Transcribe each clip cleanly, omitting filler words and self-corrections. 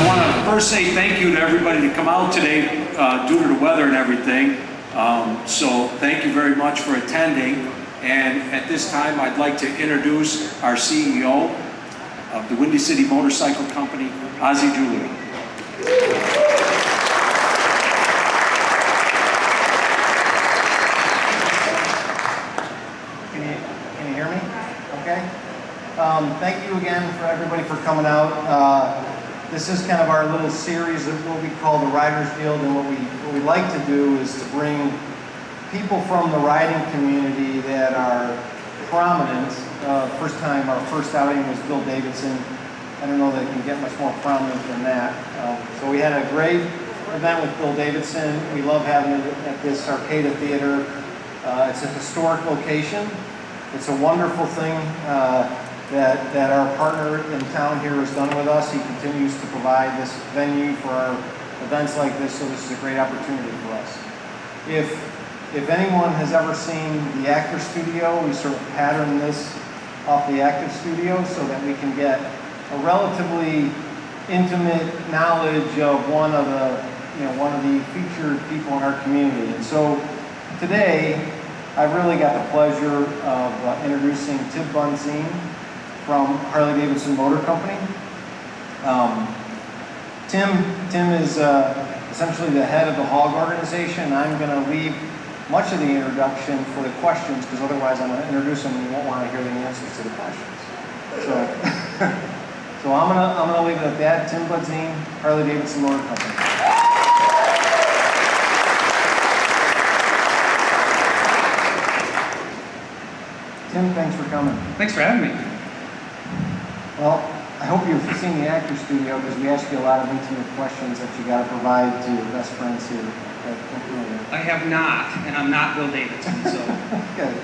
I want to first say thank you to everybody to come out today due to the weather and everything. So thank you very much for attending. And at this time, I'd like to introduce our CEO of the Windy City Motorcycle Company, Ozzie Julia. Can you hear me? Okay. Thank you again for everybody for coming out. This is kind of our little series of what we call the Riders Guild, and what we like to do is to bring people from the riding community that are prominent. Our first outing was Bill Davidson. I don't know that it can get much more prominent than that. So we had a great event with Bill Davidson. We love having it at this Arcata Theater. It's a historic location. It's a wonderful thing that our partner in town here has done with us. He continues to provide this venue for our events like this, so this is a great opportunity for us. If anyone has ever seen the Actor Studio, we sort of patterned this off the Active Studio so that we can get a relatively intimate knowledge of one of the featured people in our community. And so today, I've really got the pleasure of introducing Tim Budzien from Harley-Davidson Motor Company. Tim is essentially the head of the HOG organization. I'm going to leave much of the introduction for the questions, because otherwise I'm going to introduce them and you won't want to hear the answers to the questions. So I'm gonna leave it at that. Tim Budzien, Harley-Davidson Motor Company. Tim, thanks for coming. Thanks for having me. Well, I hope you've seen the Actor Studio, because we ask you a lot of intimate questions that you got to provide to your best friends here. I have not, and I'm not Bill Davidson, so. Good.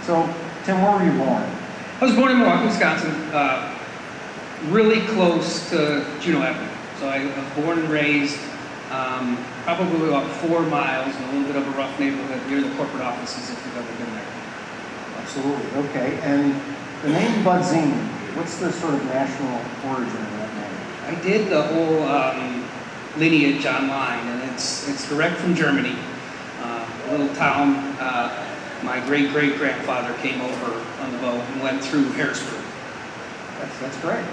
So, Tim, where were you born? I was born in Milwaukee, Wisconsin, really close to Juneau Avenue. So I was born and raised probably about 4 miles in a little bit of a rough neighborhood near the corporate offices, if you've ever been there. Absolutely. Okay. And the name Budzien, what's the sort of national origin of that name? I did the whole lineage online, and it's direct from Germany, a little town. My great-great-grandfather came over on the boat and went through Harrisburg. That's great.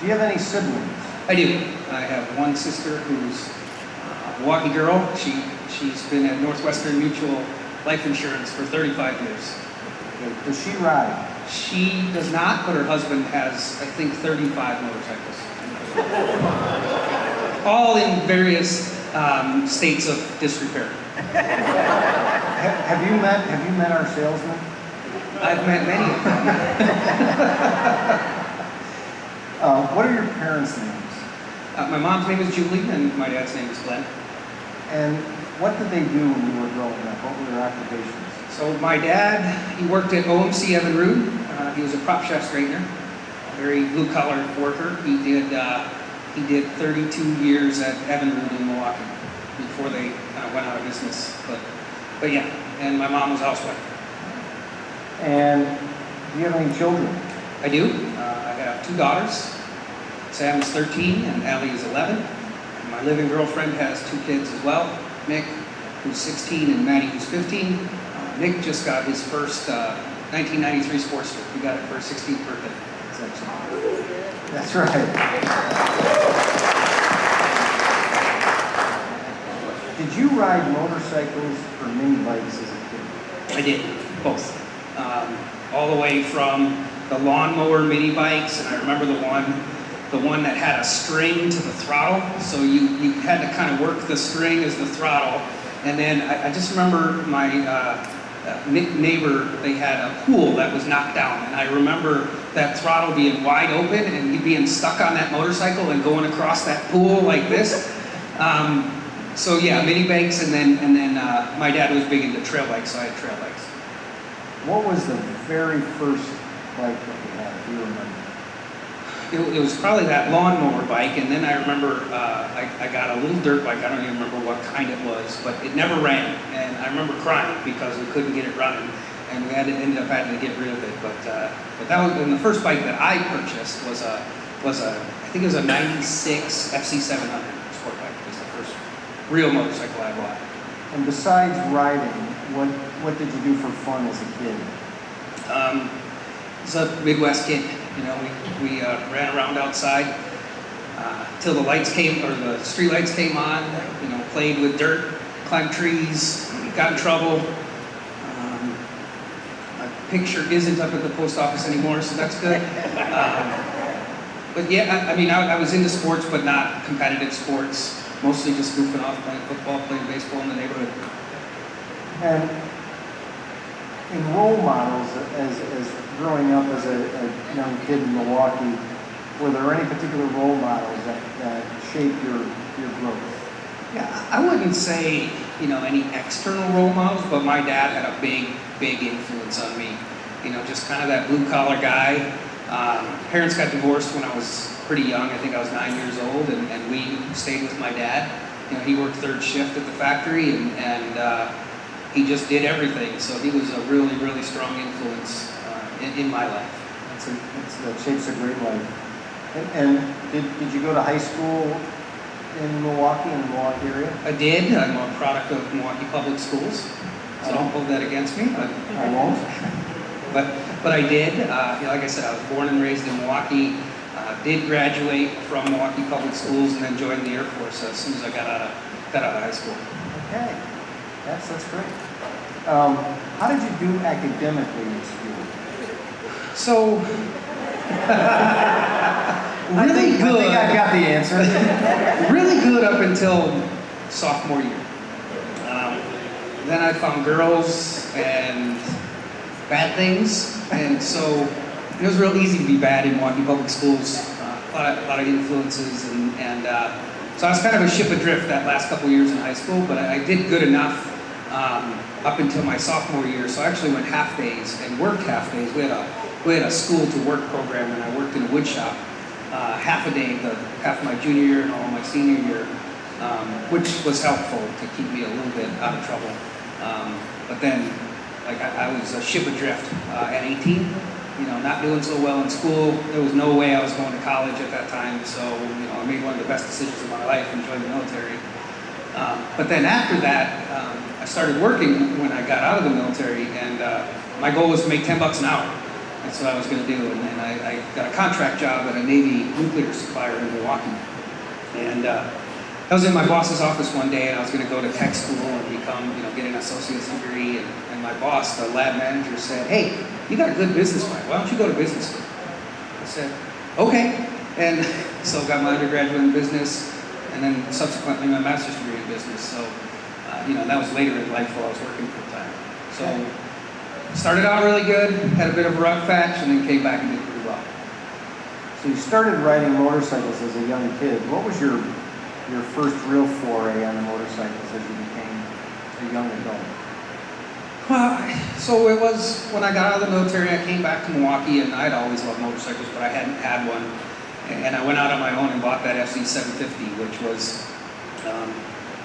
Do you have any siblings? I do. I have one sister who's a Milwaukee girl. She's been at Northwestern Mutual Life Insurance for 35 years. Okay. Does she ride? She does not, but her husband has, I think, 35 motorcycles. All in various states of disrepair. Have you met our salesman? I've met many of them. What are your parents' names? My mom's name is Julie, and my dad's name is Glenn. And what did they do when you were growing up? What were their occupations? So my dad, he worked at OMC Evinrude. He was a prop shaft straightener, a very blue-collar worker. He did 32 years at Evinrude in Milwaukee before they kind of went out of business. But yeah, and my mom was a housewife. And do you have any children? I do. I have 2 daughters. Sam is 13 and Allie is 11. And my living girlfriend has 2 kids as well. Nick, who's 16, and Maddie, who's 15. Nick just got his first 1993 Sportster. He got it for his 16th birthday. That's excellent. That's right. Did you ride motorcycles or mini bikes as a kid? I did, both. All the way from the lawnmower mini bikes, and I remember the one that had a string to the throttle, so you had to kind of work the string as the throttle. And then I just remember my neighbor, they had a pool that was knocked down, and I remember that throttle being wide open and you being stuck on that motorcycle and going across that pool like this. So yeah, mini bikes, and then my dad was big into trail bikes, so I had trail bikes. What was the very first bike that you had, if you remember? It was probably that lawnmower bike, and then I remember I got a little dirt bike. I don't even remember what kind it was, but it never ran, and I remember crying because we couldn't get it running, and we ended up having to get rid of it. But that was, and the first bike that I purchased was a was I think it was a 96 FC700 sport bike. It was the first real motorcycle I bought. And besides riding, what did you do for fun as a kid? As a Midwest kid, you know, we ran around outside till the lights came, or the street lights came on, you know, played with dirt, climbed trees, got in trouble. My picture isn't up at the post office anymore, so that's good. But yeah, I mean, I was into sports, but not competitive sports. Mostly just goofing off, playing football, playing baseball in the neighborhood. And in role models, as growing up as a young kid in Milwaukee, were there any particular role models that shaped your growth? Yeah, I wouldn't say, you know, any external role models, but my dad had a big influence on me. You know, just kind of that blue-collar guy. Parents got divorced when I was pretty young. I think I was 9 years old, and we stayed with my dad. You know, he worked third shift at the factory, and he just did everything. So he was a really strong influence in my life. That shapes a great life. And did you go to high school in Milwaukee, in the Milwaukee area? I did. I'm a product of Milwaukee Public Schools, so don't hold that against me. But I won't. But I did. You know, like I said, I was born and raised in Milwaukee. Did graduate from Milwaukee Public Schools and then joined the Air Force as soon as I got out of high school. Okay, that's great. How did you do academically in school? So, really good. I think I got the answer. Really good up until sophomore year. Then I found girls and bad things, and so it was real easy to be bad in Milwaukee Public Schools. A lot of influences, and so I was kind of a ship adrift that last couple years in high school, but I did good enough up until my sophomore year. So I actually went half days and worked half days. We had a school to work program, and I worked in a wood shop half a day, half my junior year and all my senior year, which was helpful to keep me a little bit out of trouble. But then, like I was a ship adrift at 18. You know, not doing so well in school. There was no way I was going to college at that time, so, you know, I made one of the best decisions of my life and joined the military. But then after that, I started working when I got out of the military, and my goal was to make $10 an hour. That's what I was going to do, and then I got a contract job at a Navy nuclear supplier in Milwaukee. And I was in my boss's office one day, and I was going to go to tech school and become, you know, get an associate's degree, and my boss, the lab manager, said, "Hey, you got a good business mind. Why don't you go to business school?" I said, "Okay." And so got my undergraduate in business, and then subsequently my master's degree in business. So, you know, that was later in life while I was working full time. So, started out really good, had a bit of a rough patch, and then came back and did pretty well. So you started riding motorcycles as a young kid. What was your first real foray on the motorcycles as you became a young adult? Well, so it was when I got out of the military, I came back to Milwaukee, and I'd always loved motorcycles, but I hadn't had one. And I went out on my own and bought that FC750, which was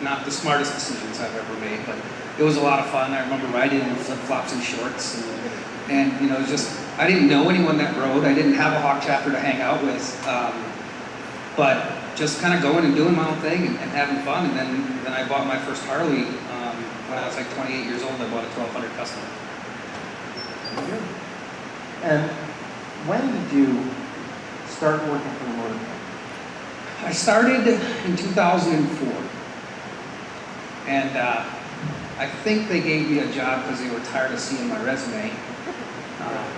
not the smartest decisions I've ever made, but it was a lot of fun. I remember riding in flip-flops and shorts, and you know, just, I didn't know anyone that rode. I didn't have a Hawk chapter to hang out with, but just kind of going and doing my own thing and having fun. And then I bought my first Harley when I was like 28 years old. I bought a 1200 Custom. And when did you start working for the motor company? I started in 2004. And I think they gave me a job because they were tired of seeing my resume.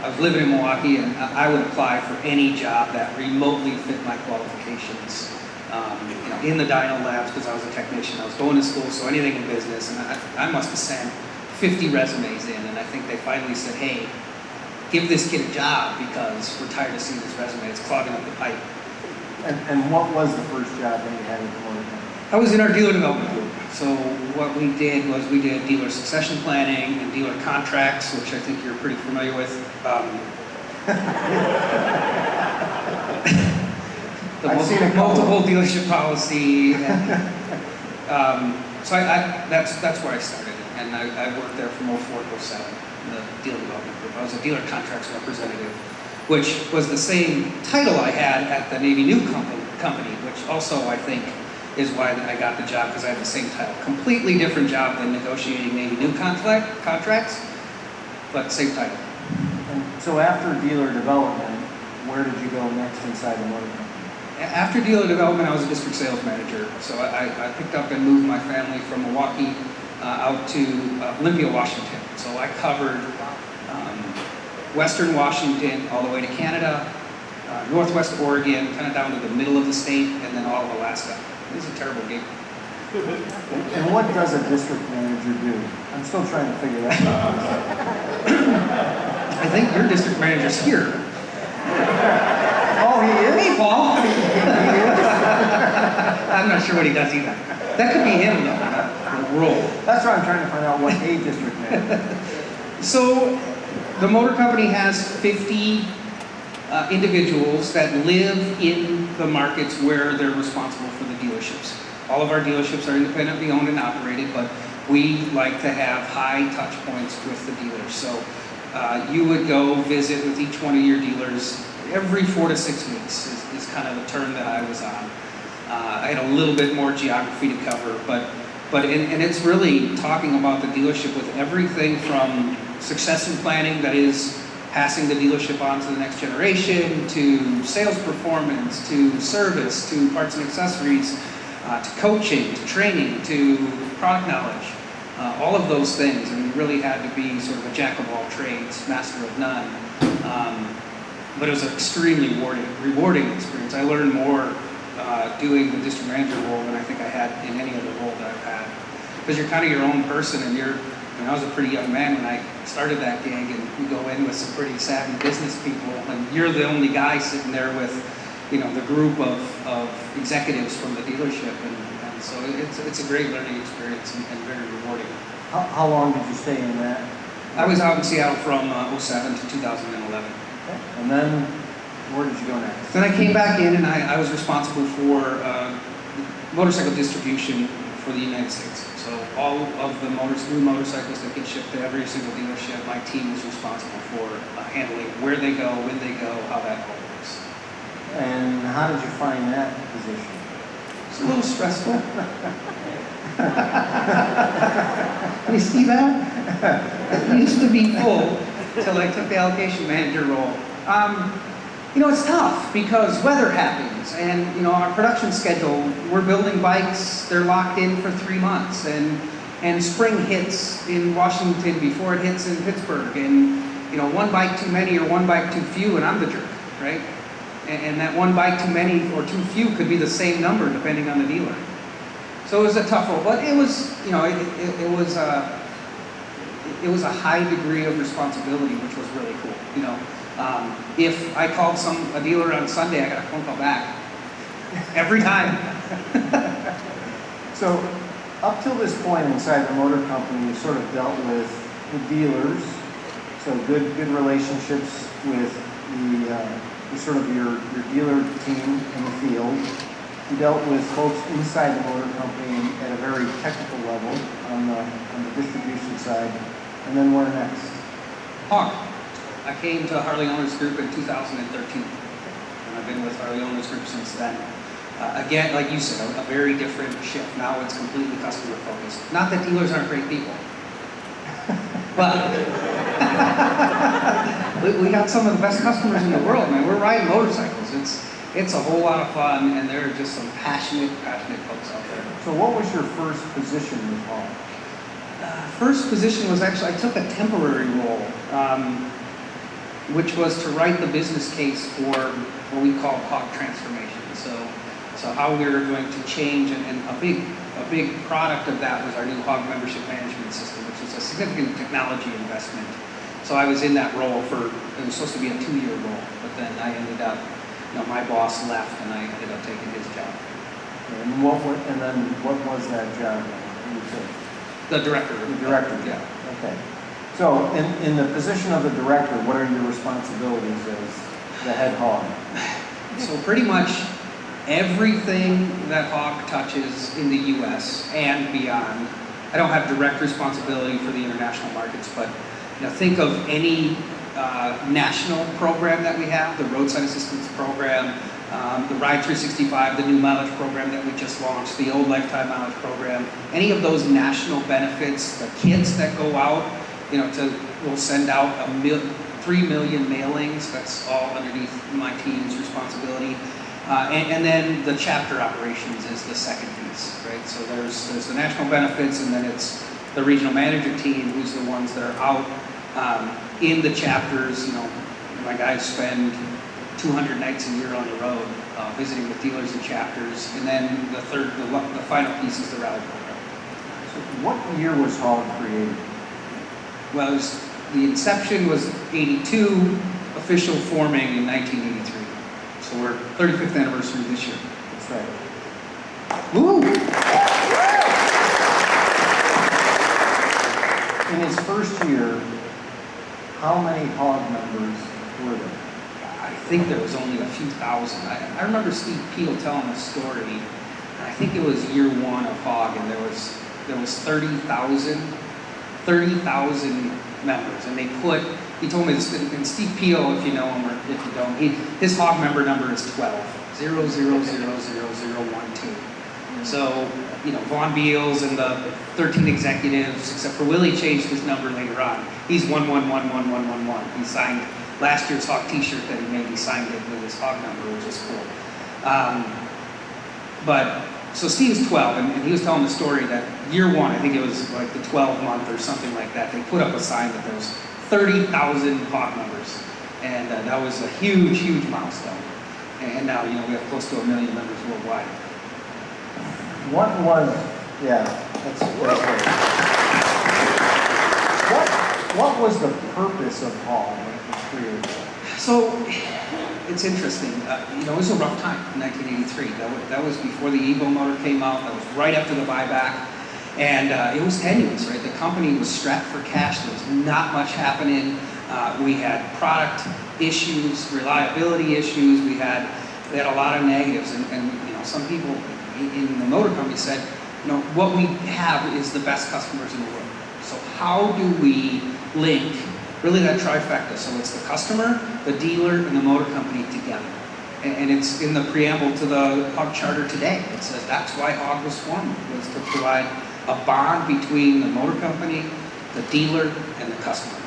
I was living in Milwaukee, and I would apply for any job that remotely fit my qualifications. You know, in the dyno labs, because I was a technician. I was going to school, so anything in business. And I must have sent 50 resumes in, and I think they finally said, "Hey, give this kid a job because we're tired of seeing his resume. It's clogging up the pipe." And what was the first job that you had at the motor company? I was in our dealer development group. So what we did was we did dealer succession planning and dealer contracts, which I think you're pretty familiar with. I've seen a couple. Multiple dealership policy. And, so that's where I started, and I worked there from 04 to 07 in the dealer development group. I was a dealer contracts representative. which was the same title I had at the Navy New company, which also I think is why I got the job, because I had the same title. Completely different job than negotiating Navy New contracts, but same title. And so after dealer development, where did you go next inside the motor company? After dealer development, I was a district sales manager. So I picked up and moved my family from Milwaukee out to Olympia, Washington. So I covered Western Washington all the way to Canada, Northwest Oregon, kind of down to the middle of the state, and then all of Alaska. It was a terrible gig. And what does a district manager do? I'm still trying to figure that out. I think your district manager's here. Oh, he is? Hey, Paul. I'm not sure what he does either. That could be him, though, the role. That's why I'm trying to find out what a district manager is. So, the motor company has 50 individuals that live in the markets where they're responsible for the dealerships. All of our dealerships are independently owned and operated, but we like to have high touch points with the dealers. So, you would go visit with each one of your dealers every 4 to 6 weeks is kind of the term that I was on. I had a little bit more geography to cover, but it's really talking about the dealership with everything from succession planning, that is passing the dealership on to the next generation, to sales performance, to service, to parts and accessories, to coaching, to training, to product knowledge, all of those things. And we really had to be sort of a jack of all trades, master of none. But it was an extremely rewarding experience. I learned more doing the district manager role than I think I had in any other role that I've had. Because you're kind of your own person, and I was a pretty young man when I started that gig, and we go in with some pretty savvy business people, and you're the only guy sitting there with, the group of executives from the dealership, and so it's a great learning experience and very rewarding. How long did you stay in that? I was out in Seattle from 2007 to 2011. Okay. And then, where did you go next? Then I came back in, and I was responsible for motorcycle distribution for the United States. So all of the new motorcycles that get shipped to every single dealership, my team was responsible for handling where they go, when they go, how that all works. And how did you find that position? It's a little stressful. You see that? It used to be full until I took the allocation manager role. It's tough because weather happens, and our production schedule, we're building bikes, they're locked in for 3 months, and spring hits in Washington before it hits in Pittsburgh, and one bike too many or one bike too few, and I'm the jerk, right? And that one bike too many or too few could be the same number depending on the dealer. So it was a tough role, but it was a high degree of responsibility, which was really cool. If I called a dealer on Sunday, I got a phone call back every time. So, up till this point inside the motor company, you sort of dealt with the dealers, so good relationships with your dealer team in the field. You dealt with folks inside the motor company at a very technical level on the distribution side. And then where next? Hawk. I came to Harley Owners Group in 2013, and I've been with Harley Owners Group since then. Again, like you said, a very different shift. Now it's completely customer focused. Not that dealers aren't great people, but we got some of the best customers in the world, man. We're riding motorcycles. It's a whole lot of fun, and there are just some passionate folks out there. So what was your first position with Hawk? First position was actually, I took a temporary role, which was to write the business case for what we call Hawk transformation. So how we were going to change, and a big product of that was our new Hawk membership management system, which was a significant technology investment. So I was in that role it was supposed to be a 2-year role, but then I ended up, my boss left, and I ended up taking his job. And what was that job? The director. The director, yeah. Okay. So in the position of the director, what are your responsibilities as the head hog? So pretty much everything that Hawk touches in the U.S. and beyond. I don't have direct responsibility for the international markets, but think of any national program that we have, the roadside assistance program, the Ride 365, the new mileage program that we just launched, the old lifetime mileage program, any of those national benefits, the kids that go out, we'll send out 3 million mailings. That's all underneath my team's responsibility. And then the chapter operations is the second piece, right? So there's the national benefits, and then it's the regional manager team, who's the ones that are out in the chapters. My guys spend 200 nights a year on the road, visiting with dealers and chapters. And then the final piece is the rally program. So what year was HOG created? Well, the inception was 82, official forming in 1983. So we're 35th anniversary this year. That's right. Woo! In its first year, how many HOG members were there? I think there was only a few thousand. I remember Steve Peel telling a story. I think it was year one of HOG, and there was 30,000 members, and he told me this, and Steve Peel, if you know him or if you don't, his HOG member number is 12, 0000012. So, Vaughn Beals and the 13 executives, except for Willie changed his number later on. He's 111111. He signed last year's HOG t-shirt that he made, he signed it with his HOG number, which is cool. So Steve's 12, and he was telling the story that year one, I think it was like the 12th month or something like that, they put up a sign that there was 30,000 HOG members. And that was a huge, huge milestone. And now, we have close to 1 million members worldwide. That's great. What was the purpose of HOG when it was created? So, it's interesting. It was a rough time in 1983. That was before the Evo motor came out. That was right after the buyback. And it was tenuous, right? The company was strapped for cash. There was not much happening. We had product issues, reliability issues. We had a lot of negatives. And some people in the motor company said, what we have is the best customers in the world. So how do we link really that trifecta? So it's the customer, the dealer, and the motor company together. And it's in the preamble to the HOG charter today. It says that's why HOG was formed, was to provide a bond between the motor company, the dealer, and the customer.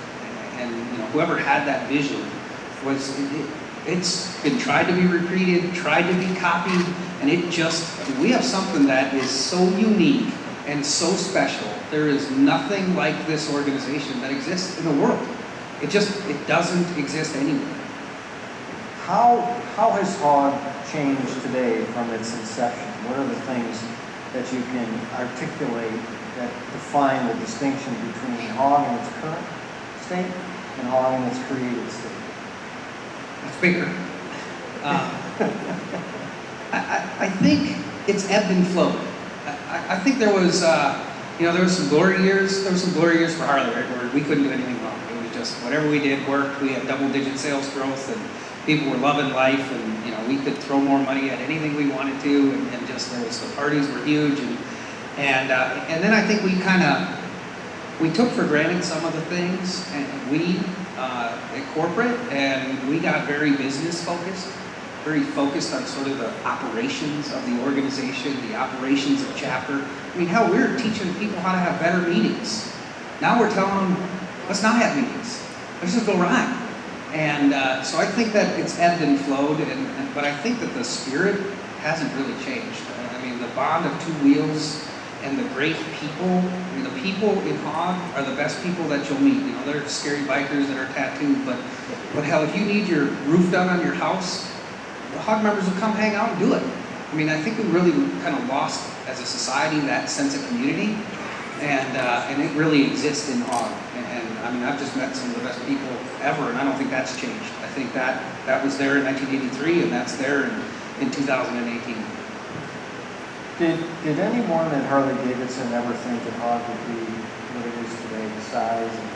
And whoever had that vision it's been tried to be repeated, tried to be copied, and we have something that is so unique and so special. There is nothing like this organization that exists in the world. It doesn't exist anywhere. How has HOG changed today from its inception? What are the things that you can articulate that define the distinction between HOG in its current state and HOG in its created state? It's bigger. I think it's ebbed and flowed. I think there was, there was some glory years. There was some glory years for Harley, right, where we couldn't do anything wrong. It was just whatever we did worked. We had double-digit sales growth, and people were loving life, and we could throw more money at anything we wanted to, and just the parties were huge, and then I think we took for granted some of the things, and at corporate, and we got very business focused, very focused on sort of the operations of the organization, the operations of chapter. We were teaching people how to have better meetings. Now we're telling them, let's not have meetings. Let's just go ride. And so I think that it's ebbed and flowed, but I think that the spirit hasn't really changed. The bond of two wheels and the great people, the people in HOG are the best people that you'll meet. They're scary bikers that are tattooed, but hell, if you need your roof done on your house, the HOG members will come hang out and do it. I think we really kind of lost as a society that sense of community, and it really exists in HOG. And I've just met some of the best people ever, and I don't think that's changed. I think that was there in 1983, and that's there in 2018. Did anyone at Harley-Davidson ever think that HOG would be what it is today, the size and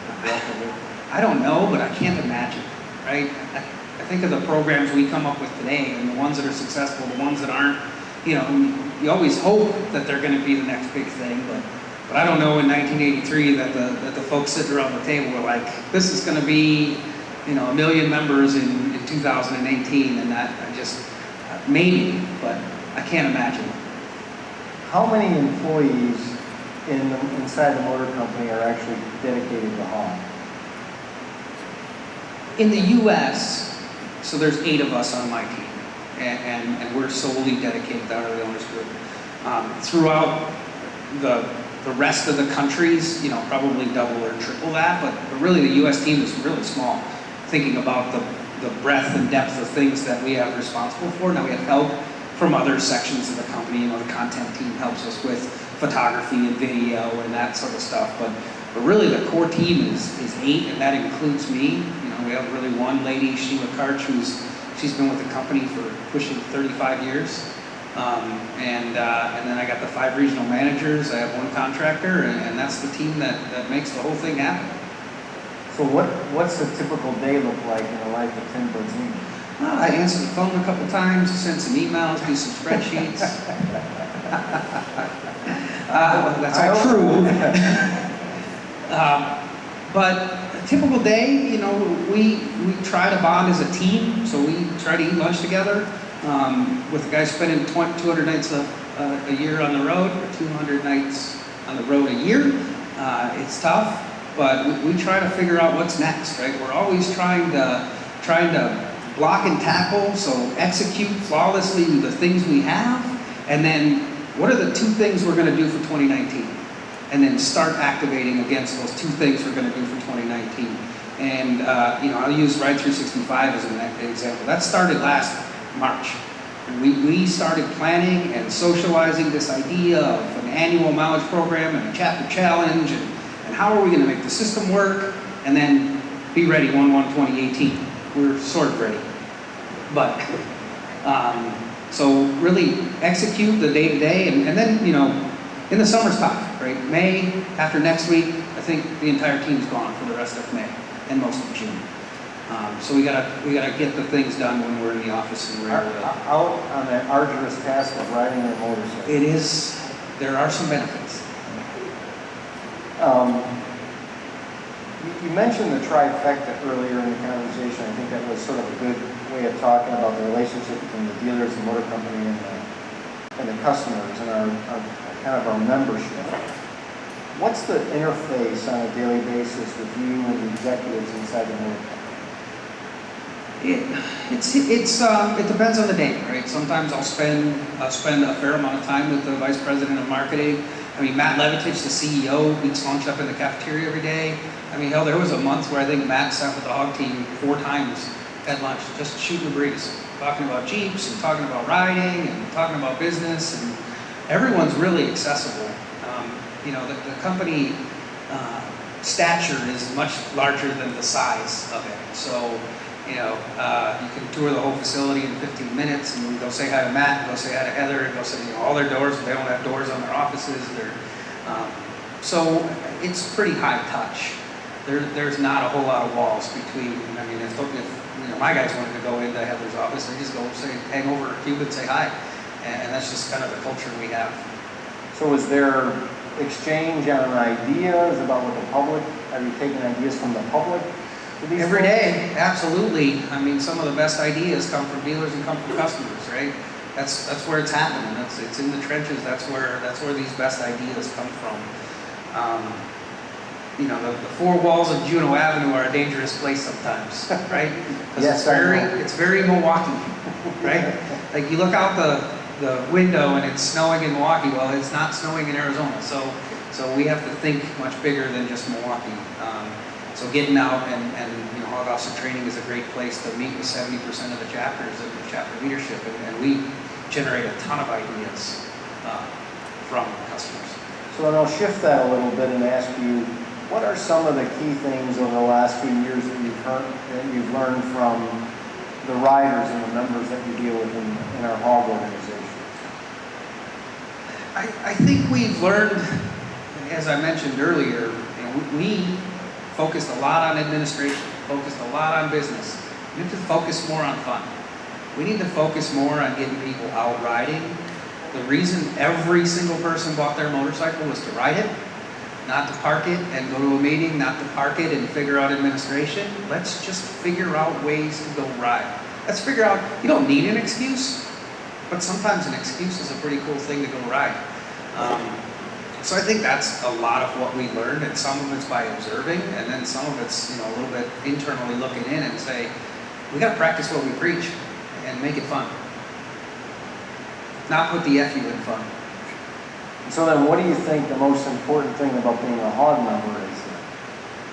the breadth of it? I don't know, but I can't imagine, right? I think of the programs we come up with today, and the ones that are successful, the ones that aren't, you always hope that they're going to be the next big thing, but But I don't know in 1983 that the folks sitting around the table were like, this is going to be, you know, 1 million members in 2018, and that I just, maybe, but I can't imagine. How many employees inside the motor company are actually dedicated to hauling? In the U.S., so there's 8 of us on my team, and we're solely dedicated to our owners group. Throughout the rest of the countries, you know, probably double or triple that, but really the U.S. team is really small, thinking about the breadth and depth of things that we have responsible for. Now we have help from other sections of the company. You know, the content team helps us with photography and video and that sort of stuff, but really the core team is 8, and that includes me. You know, we have really one lady, Sheila Karch, she's been with the company for pushing 35 years. And then I got the 5 regional managers, I have 1 contractor, and that's the team that makes the whole thing happen. So what's a typical day look like in the life of Tim Budzien? I answer the phone a couple times, send some emails, do some spreadsheets. That's all true. But a typical day, you know, we try to bond as a team, so we try to eat lunch together. With the guys spending 200 nights a year on the road, or 200 nights on the road a year. It's tough, but we try to figure out what's next, right? We're always trying to block and tackle, so execute flawlessly the things we have, and then what are the 2 things we're going to do for 2019? And then start activating against those 2 things we're going to do for 2019. And you know, I'll use Ride 365 as an example. That started last March. We started planning and socializing this idea of an annual mileage program and a chapter challenge, and how are we going to make the system work, and then be ready 1/1/2018. We're sort of ready. But, so really execute the day-to-day, and then, you know, in the summer's tough, right? May, after next week, I think the entire team's gone for the rest of May and most of June. So we gotta get the things done when we're in the office and we're out on that arduous task of riding a motorcycle. It is, there are some benefits. You mentioned the trifecta earlier in the conversation. I think that was sort of a good way of talking about the relationship between the dealers, the motor company, and the customers, and our kind of our membership. What's the interface on a daily basis with you and the executives inside the motor company? It depends on the day, right? Sometimes I'll spend a fair amount of time with the vice president of marketing. I mean, Matt Levitich, the CEO, eats lunch up in the cafeteria every day. I mean, hell, there was a month where I think Matt sat with the hog team 4 times at lunch, just shooting the breeze, talking about Jeeps and talking about riding and talking about business, and everyone's really accessible. You know, the company stature is much larger than the size of it. So, you know, you can tour the whole facility in 15 minutes, and go say hi to Matt, and go say hi to Heather, and go say, you know, all their doors, they don't have doors on their offices. So it's pretty high touch. There's not a whole lot of walls between. I mean, if you know, my guys wanted to go into Heather's office, they just go say, hang over a cube and say hi, and that's just kind of the culture we have. So is there exchange on ideas about what the public? Are you taking ideas from the public? Every day, absolutely. I mean, some of the best ideas come from dealers and come from customers, right? That's where it's happening. It's in the trenches. That's where these best ideas come from. You know, the 4 walls of Juneau Avenue are a dangerous place sometimes, right? Because Yes, it's very Milwaukee, right? Like you look out the window and it's snowing in Milwaukee. Well, it's not snowing in Arizona, so we have to think much bigger than just Milwaukee. So getting out and you know, hog officer training is a great place to meet with 70% of the chapters and the chapter leadership, and we generate a ton of ideas from customers. So then I'll shift that a little bit and ask you, what are some of the key things over the last few years that you've learned from the riders and the members that you deal with in our hog organization? I think we've learned, as I mentioned earlier, you know, we focused a lot on administration, focused a lot on business. We need to focus more on fun. We need to focus more on getting people out riding. The reason every single person bought their motorcycle was to ride it, not to park it and go to a meeting, not to park it and figure out administration. Let's just figure out ways to go ride. Let's figure out, you don't need an excuse, but sometimes an excuse is a pretty cool thing to go ride. So I think that's a lot of what we learned, and some of it's by observing, and then some of it's, a little bit internally looking in and say, we got to practice what we preach and make it fun. Not put the FU in fun. So then what do you think the most important thing about being a hog member is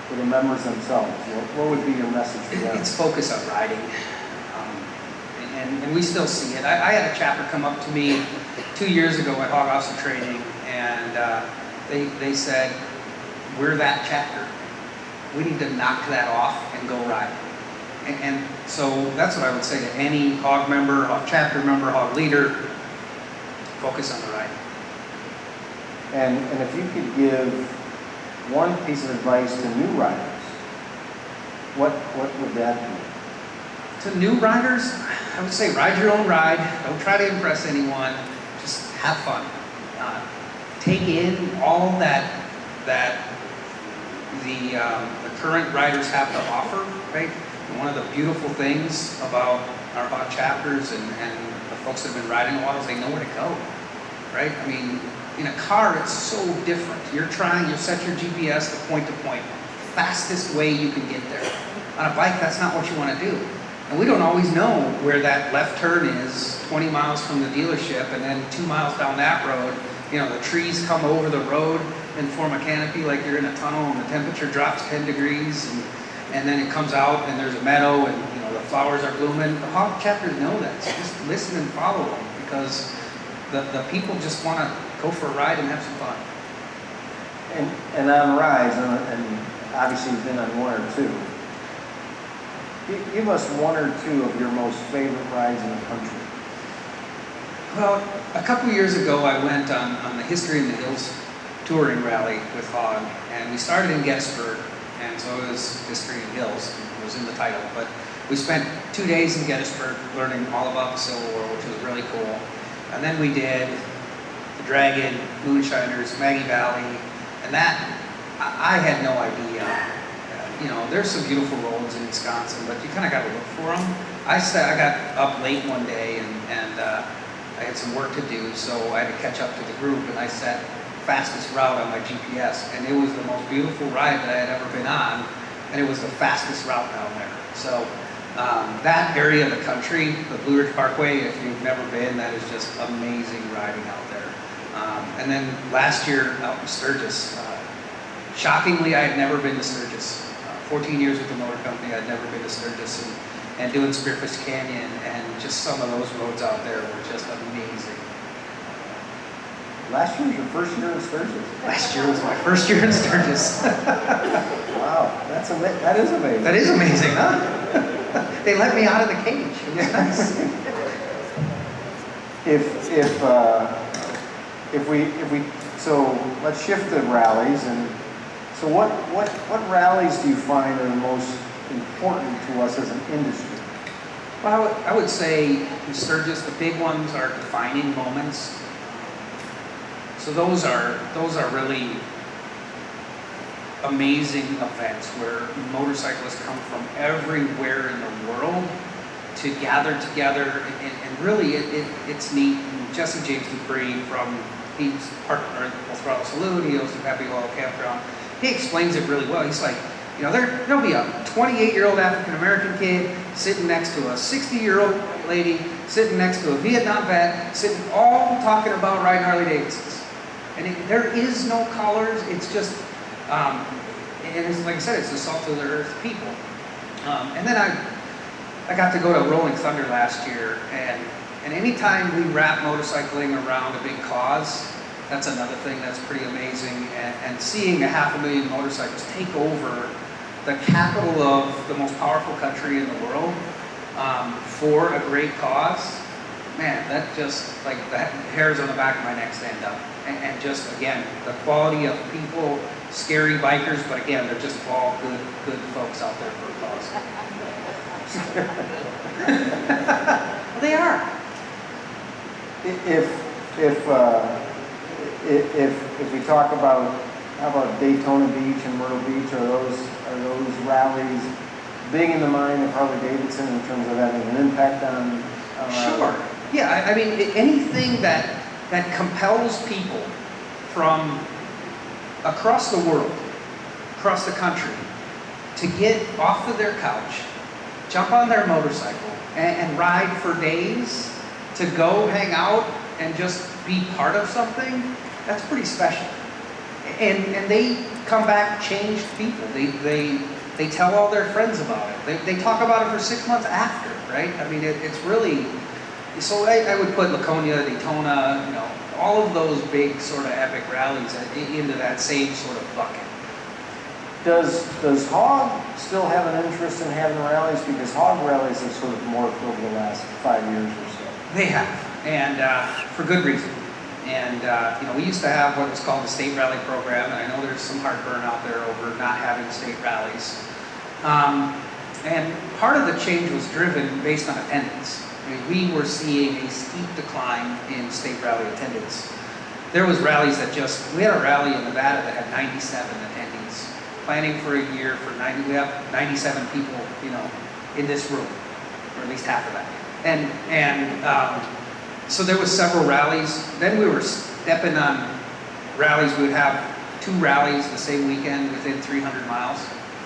for the members themselves? What would be your message for them? It's focus on riding. And we still see it. I had a chapter come up to me 2 years ago at Hog Officer Training, and they said, we're that chapter. We need to knock that off and go ride. And so that's what I would say to any hog member, hog chapter member, hog leader, focus on the ride. And if you could give one piece of advice to new riders, what would that be? To new riders, I would say ride your own ride. Don't try to impress anyone. Just have fun. Take in all that the current riders have to offer, right? And one of the beautiful things about our hog chapters and the folks that have been riding a while is they know where to go, right? I mean, in a car, it's so different. You set your GPS to point, fastest way you can get there. On a bike, that's not what you want to do. And we don't always know where that left turn is 20 miles from the dealership, and then 2 miles down that road, the trees come over the road and form a canopy like you're in a tunnel, and the temperature drops 10 degrees, and then it comes out and there's a meadow, and the flowers are blooming. The hog chapters know that, so just listen and follow them, because the people just want to go for a ride and have some fun. And on rides, and obviously you've been on one or two, give us one or two of your most favorite rides in the country. Well, a couple years ago I went on the History in the Hills touring rally with Hog, and we started in Gettysburg, and so it was History in Hills, it was in the title, but we spent 2 days in Gettysburg learning all about the Civil War, which was really cool. And then we did the Dragon, Moonshiners, Maggie Valley, and that, I had no idea. There's some beautiful roads in Wisconsin, but you kind of got to look for them. I got up late one day, and I had some work to do, so I had to catch up to the group, and I set fastest route on my GPS, and it was the most beautiful ride that I had ever been on, and it was the fastest route down there. So that area of the country, the Blue Ridge Parkway, if you've never been, that is just amazing riding out there. And then last year out in Sturgis, shockingly, I had never been to Sturgis. 14 years with the motor company, I'd never been to Sturgis, and doing Spearfish Canyon, and just some of those roads out there were just amazing. Last year was your first year in Sturgis? Last year was my first year in Sturgis. Wow, that is amazing. That is amazing, huh? They let me out of the cage. It was nice. So let's shift to rallies, and so what rallies do you find are the most important to us as an industry? Well, I would say in Sturgis, the big ones are defining moments. So those are really amazing events where motorcyclists come from everywhere in the world to gather together, and really it's neat. And Jesse James Dupree he's partner at Full Throttle Saloon, he owns the Happy Oil Campground. He explains it really well. He's like, there'll be a 28-year-old African-American kid sitting next to a 60-year-old lady, sitting next to a Vietnam vet, sitting all talking about riding Harley-Davidsons. And there is no colors, it's just, and it's, like I said, it's the salt of the earth people. And then I got to go to Rolling Thunder last year, and anytime we wrap motorcycling around a big cause, that's another thing that's pretty amazing. And seeing 500,000 motorcycles take over the capital of the most powerful country in the world for a great cause, man, that just, like, the hairs on the back of my neck stand up. And just, again, the quality of people, scary bikers, but again, they're just all good folks out there for a cause. Well, they are. If we talk about how about Daytona Beach and Myrtle Beach? Are those rallies big in the mind of Harley-Davidson in terms of having an impact on? Sure. Yeah, I mean, anything that compels people from across the world, across the country, to get off of their couch, jump on their motorcycle, and ride for days, to go hang out and just be part of something, that's pretty special. And they come back changed people. They tell all their friends about it. They talk about it for 6 months after, right? I mean, it's really, so I would put Laconia, Daytona, you know, all of those big sort of epic rallies into that same sort of bucket. Does Hog still have an interest in having rallies? Because Hog rallies have sort of morphed over the last 5 years or so. They have, and for good reason. And you know, we used to have what was called the state rally program, and I know there's some heartburn out there over not having state rallies. And part of the change was driven based on attendance. I mean, we were seeing a steep decline in state rally attendance. There was rallies that we had a rally in Nevada that had 97 attendees. Planning for a year for 90, we have 97 people, you know, in this room, or at least half of that. And so there was several rallies. Then we were stepping on rallies. We would have 2 rallies the same weekend within 300 miles.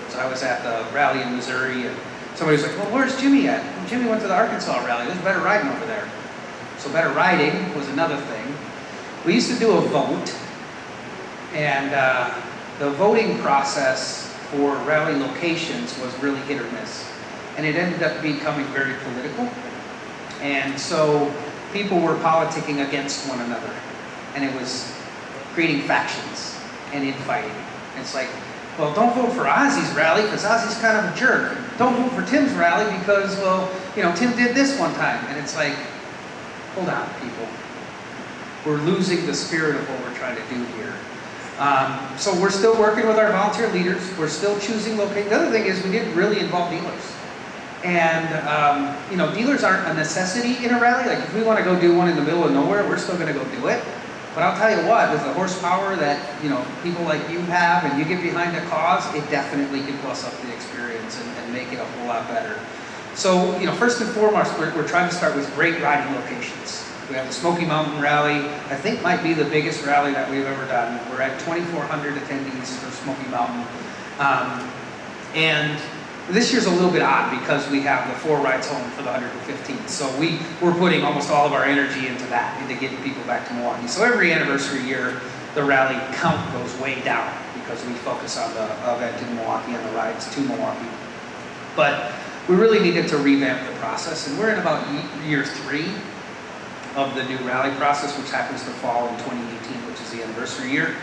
So I was at the rally in Missouri, and somebody was like, well, where's Jimmy at? Well, Jimmy went to the Arkansas rally. There's better riding over there. So better riding was another thing. We used to do a vote, and the voting process for rally locations was really hit or miss. And it ended up becoming very political. And so people were politicking against one another. And it was creating factions and infighting. It's like, well, don't vote for Ozzy's rally because Ozzy's kind of a jerk. Don't vote for Tim's rally because, well, you know, Tim did this one time. And it's like, hold on, people. We're losing the spirit of what we're trying to do here. So we're still working with our volunteer leaders. We're still choosing locations. The other thing is we didn't really involve dealers. And, you know, dealers aren't a necessity in a rally. Like if we want to go do one in the middle of nowhere, we're still going to go do it. But I'll tell you what, with the horsepower that, you know, people like you have and you get behind a cause, it definitely can plus up the experience and make it a whole lot better. So, you know, first and foremost, we're trying to start with great riding locations. We have the Smoky Mountain Rally, I think might be the biggest rally that we've ever done. We're at 2,400 attendees for Smoky Mountain. And this year's a little bit odd because we have the 4 rides home for the 115th. So we're putting almost all of our energy into that, into getting people back to Milwaukee. So every anniversary year, the rally count goes way down because we focus on the event in Milwaukee and the rides to Milwaukee. But we really needed to revamp the process, and we're in about year 3 of the new rally process, which happens to fall in 2018, which is the anniversary year.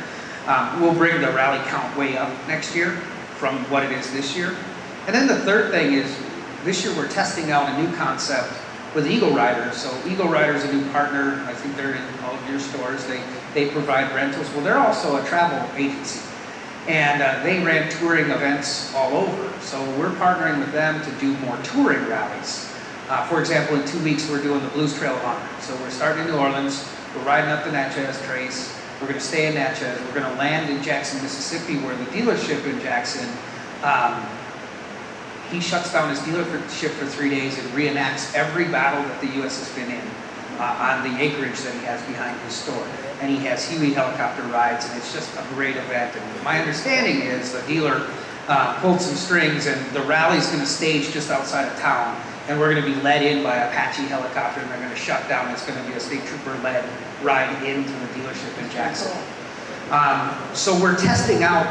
We'll bring the rally count way up next year from what it is this year. And then the third thing is, this year we're testing out a new concept with Eagle Riders. So Eagle Riders is a new partner. I think they're in all of your stores. They provide rentals. Well, they're also a travel agency. And they ran touring events all over. So we're partnering with them to do more touring rallies. For example, in 2 weeks, we're doing the Blues Trail of Honor. So we're starting in New Orleans. We're riding up the Natchez Trace. We're going to stay in Natchez. We're going to land in Jackson, Mississippi, where the dealership in Jackson, he shuts down his dealership for 3 days and reenacts every battle that the U.S. has been in on the acreage that he has behind his store. And he has Huey helicopter rides, and it's just a great event. And my understanding is the dealer pulled some strings, and the rally's going to stage just outside of town. And we're going to be led in by Apache helicopter, and they're going to shut down. It's going to be a state trooper-led ride into the dealership in Jackson. So we're testing out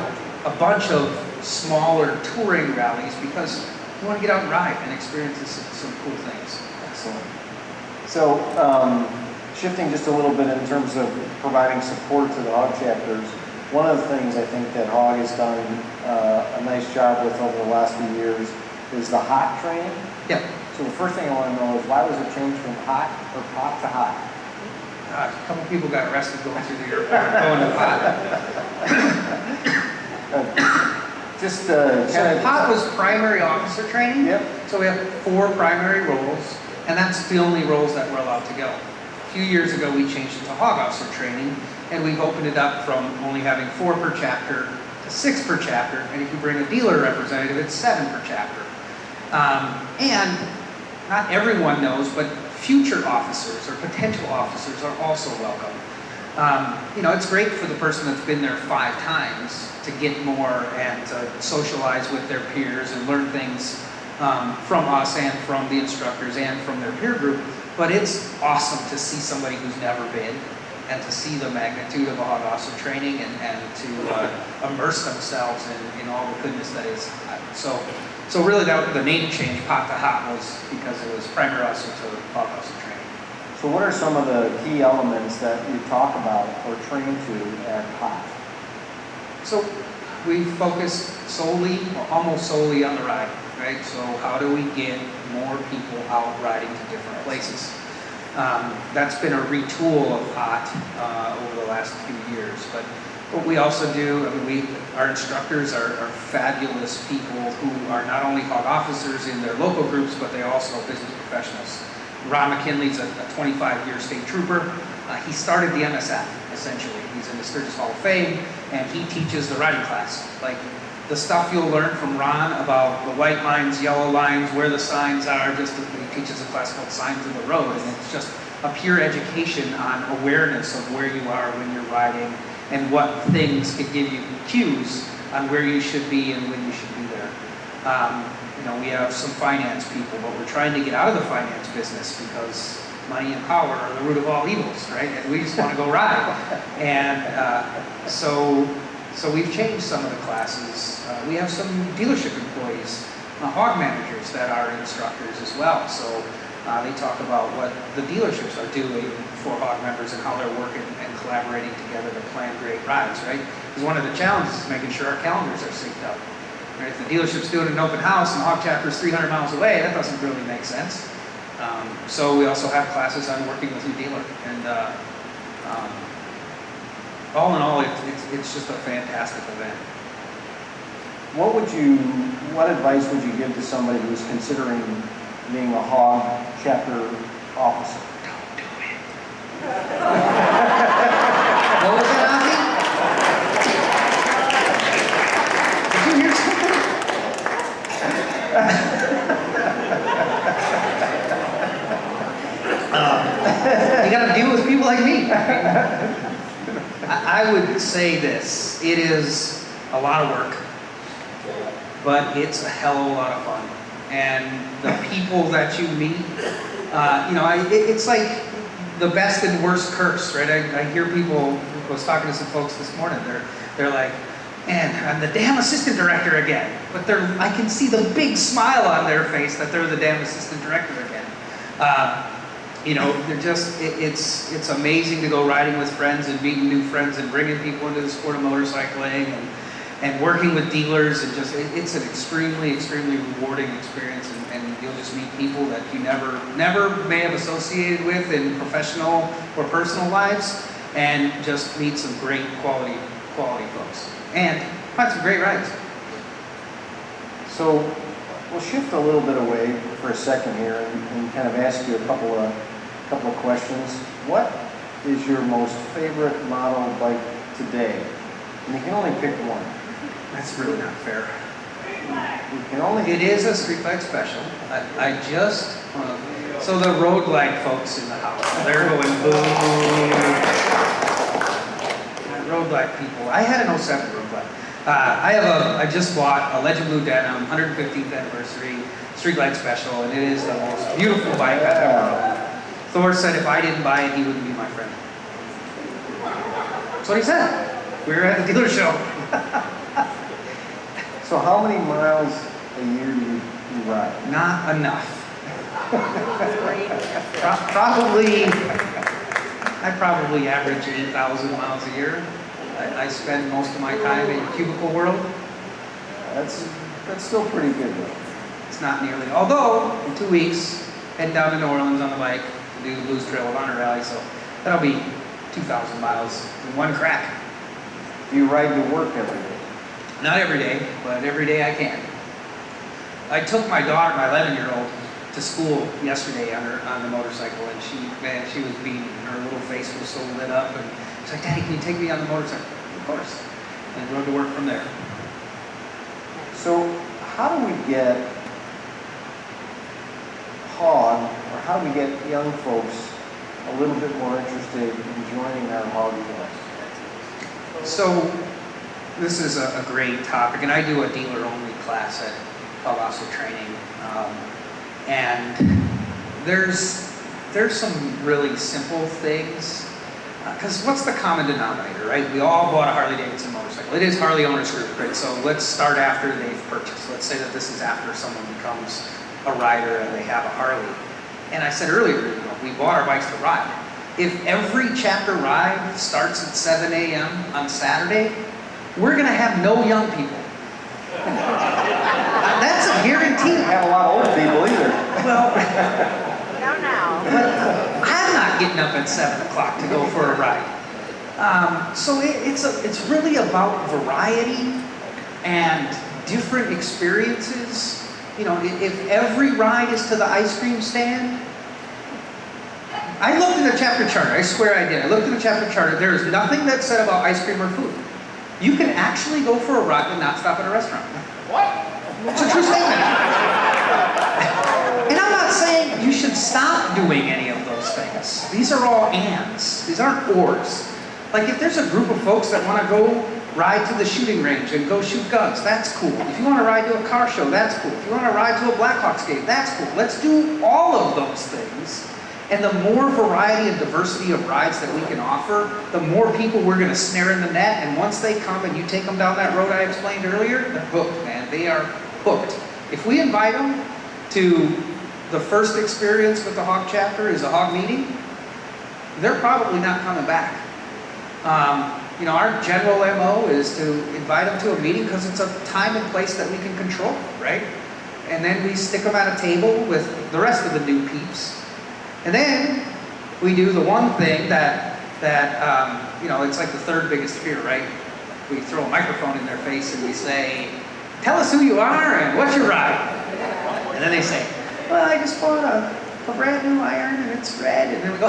a bunch of smaller touring rallies because we want to get out and ride and experience some cool things. Excellent. So shifting just a little bit in terms of providing support to the Hog chapters, one of the things I think that Hog has done a nice job with over the last few years is the hot training. Yep. So the first thing I want to know is why was it changed from hot or pot to hot? A couple people got arrested going through the airport going to pot. Just So pot was primary officer training. Yep. So we have 4 primary roles, and that's the only roles that we're allowed to go. few years ago, we changed it to hog officer training, and we've opened it up from only having 4 per chapter to 6 per chapter, and if you bring a dealer representative, it's 7 per chapter. And not everyone knows, but future officers or potential officers are also welcome. You know, it's great for the person that's been there 5 times to get more and to socialize with their peers and learn things from us and from the instructors and from their peer group. But it's awesome to see somebody who's never been and to see the magnitude of a hog officer training and to immerse themselves in all the goodness that is. So really the name change, Pot to Hot, was because it was primary officer to hog officer training. So what are some of the key elements that you talk about or train to at HOT? So we focus solely, or almost solely on the ride, right? So how do we get more people out riding to different places? That's been a retool of HOT over the last few years. But what we also do, I mean, our instructors are fabulous people who are not only hog officers in their local groups, but they also are business professionals. Ron McKinley's a 25-year state trooper. He started the MSF, essentially. He's in the Sturgis Hall of Fame, and he teaches the riding class. Like, the stuff you'll learn from Ron about the white lines, yellow lines, where the signs are, he teaches a class called Signs of the Road, and it's just a pure education on awareness of where you are when you're riding and what things can give you cues on where you should be and when you should be there. You know, we have some finance people, but we're trying to get out of the finance business because money and power are the root of all evils, right? And we just want to go ride. And so we've changed some of the classes. We have some dealership employees, hog managers that are instructors as well. So they talk about what the dealerships are doing for hog members and how they're working and collaborating together to plan great rides, right? Because one of the challenges is making sure our calendars are synced up. Right? If the dealership's doing an open house and the hog chapter is 300 miles away, that doesn't really make sense. So we also have classes on working with your dealer. And all in all, it's just a fantastic event. What advice would you give to somebody who's considering being a hog chapter officer? Don't do it. What was that, Auntie? Did you hear something? You gotta deal with people like me. I would say this: it is a lot of work, but it's a hell of a lot of fun. And the people that you meet, you know, it's like the best and worst curse, right? I hear people. I was talking to some folks this morning. They're like, "Man, I'm the damn assistant director again." But I can see the big smile on their face that they're the damn assistant director again. You know, it's amazing to go riding with friends and meeting new friends and bringing people into the sport of motorcycling and working with dealers, and just it's an extremely rewarding experience, and you'll just meet people that you never may have associated with in professional or personal lives, and just meet some great quality folks and find some great rides. So we'll shift a little bit away for a second here and kind of ask you a couple of questions. What is your most favorite model bike today? And you can only pick one. That's really not fair. You can only. It is a street glide special. So the road glide folks in the house, they're going boom. Road glide people. I had an 07 road glide. I just bought a Legend Blue Denim 115th anniversary street glide special, and it is the most beautiful bike I've ever owned. Thor said if I didn't buy it, he wouldn't be my friend. That's what he said. We were at the dealer show. So how many miles a year do you ride? Not enough. I probably average 8,000 miles a year. I spend most of my time in cubicle world. That's still pretty good though. It's not nearly. Although in 2 weeks, head down to New Orleans on the bike to do the Blues Trail of Honor rally, so that'll be 2,000 miles in one crack. Do you ride to work every day? Not every day, but every day I can. I took my daughter, my 11-year-old, to school yesterday on the motorcycle, and she was beaming. Her little face was so lit up, and she's like, "Daddy, can you take me on the motorcycle?" Of course. And rode to work from there. So how do we get hog, or how do we get young folks a little bit more interested in joining our hog events? So this is a great topic, and I do a dealer-only class at Palazzo Training, and there's some really simple things, because what's the common denominator, right? We all bought a Harley-Davidson motorcycle. It is Harley Owners Group, right? So let's start after they've purchased. Let's say that this is after someone becomes a rider and they have a Harley. And I said earlier, we bought our bikes to ride. If every chapter ride starts at 7 a.m. on Saturday, we're going to have no young people. That's a guarantee. We don't have a lot of old people either. Well, Now. I'm not getting up at 7 o'clock to go for a ride. So it's really about variety and different experiences. You know, if every ride is to the ice cream stand, I looked in the chapter charter. I swear I did. I looked in the chapter charter. There is nothing that said about ice cream or food. You can actually go for a ride and not stop at a restaurant. What? It's a true statement. And I'm not saying you should stop doing any of those things. These are all ands. These aren't ors. Like if there's a group of folks that want to go ride to the shooting range and go shoot guns, that's cool. If you want to ride to a car show, that's cool. If you want to ride to a Blackhawks game, that's cool. Let's do all of those things. And the more variety and diversity of rides that we can offer, the more people we're going to snare in the net. And once they come and you take them down that road I explained earlier, they're hooked, man. They are hooked. If we invite them to the first experience with the Hog chapter is a Hog meeting, they're probably not coming back. You know, our general MO is to invite them to a meeting because it's a time and place that we can control, right? And then we stick them at a table with the rest of the new peeps. And then we do the one thing that you know, it's like the third biggest fear, right? We throw a microphone in their face and we say, "Tell us who you are and what's your ride?" And then they say, "Well, I just bought a brand new iron and it's red." And then we go,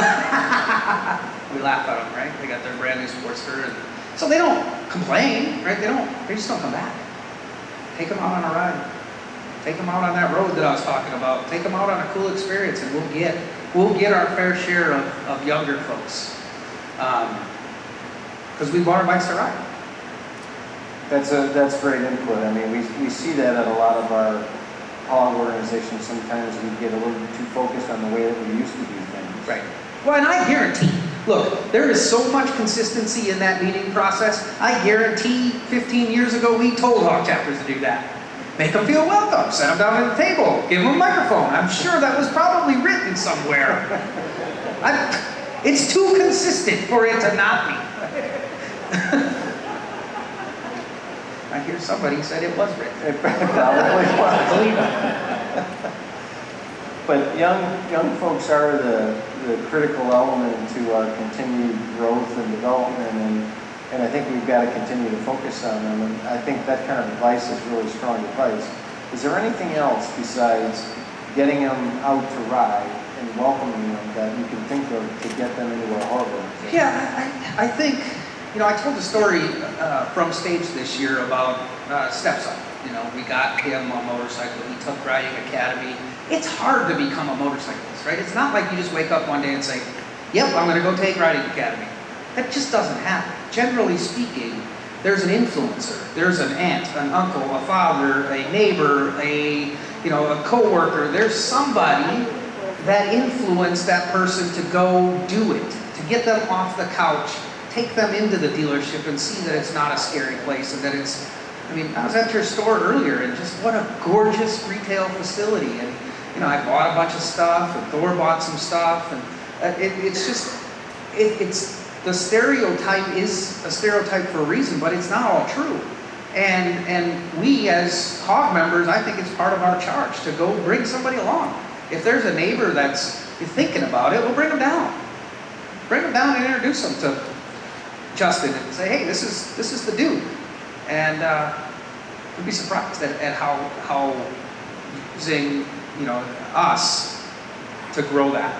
we laugh at them, right? They got their brand new Sportster. And so they don't complain, right? They just don't come back. Take them out on a ride. Take them out on that road that I was talking about. Take them out on a cool experience, and we'll get our fair share of younger folks. Because we bought our bikes to ride. That's great input. I mean, we see that at a lot of our hog organizations. Sometimes we get a little bit too focused on the way that we used to do things. Right. Well, and I guarantee, look, there is so much consistency in that meeting process. I guarantee 15 years ago we told hog chapters to do that. Make them feel welcome, set them down at the table, give them a microphone. I'm sure that was probably written somewhere. It's too consistent for it to not be. I hear somebody said it was written. It probably was. Believe it. But young folks are the critical element to our continued growth and development, and I think we've got to continue to focus on them. And I think that kind of advice is really strong advice. Is there anything else besides getting them out to ride and welcoming them that you can think of to get them into our harbor? Yeah, I think, you know, I told a story from stage this year about Steps Up. You know, we got him on a motorcycle. He took Riding Academy. It's hard to become a motorcyclist, right? It's not like you just wake up one day and say, "Yep, I'm going to go take Riding Academy." That just doesn't happen. Generally speaking, there's an influencer. There's an aunt, an uncle, a father, a neighbor, a coworker. There's somebody that influenced that person to go do it, to get them off the couch, take them into the dealership and see that it's not a scary place and that it's, I mean, I was at your store earlier and just what a gorgeous retail facility. And, you know, I bought a bunch of stuff and Thor bought some stuff. And it's the stereotype is a stereotype for a reason, but it's not all true. And we as hog members, I think it's part of our charge to go bring somebody along. If there's a neighbor that's thinking about it, we'll bring them down. Bring them down and introduce them to Justin and say, "Hey, this is the dude." And you'd be surprised at how using us to grow that.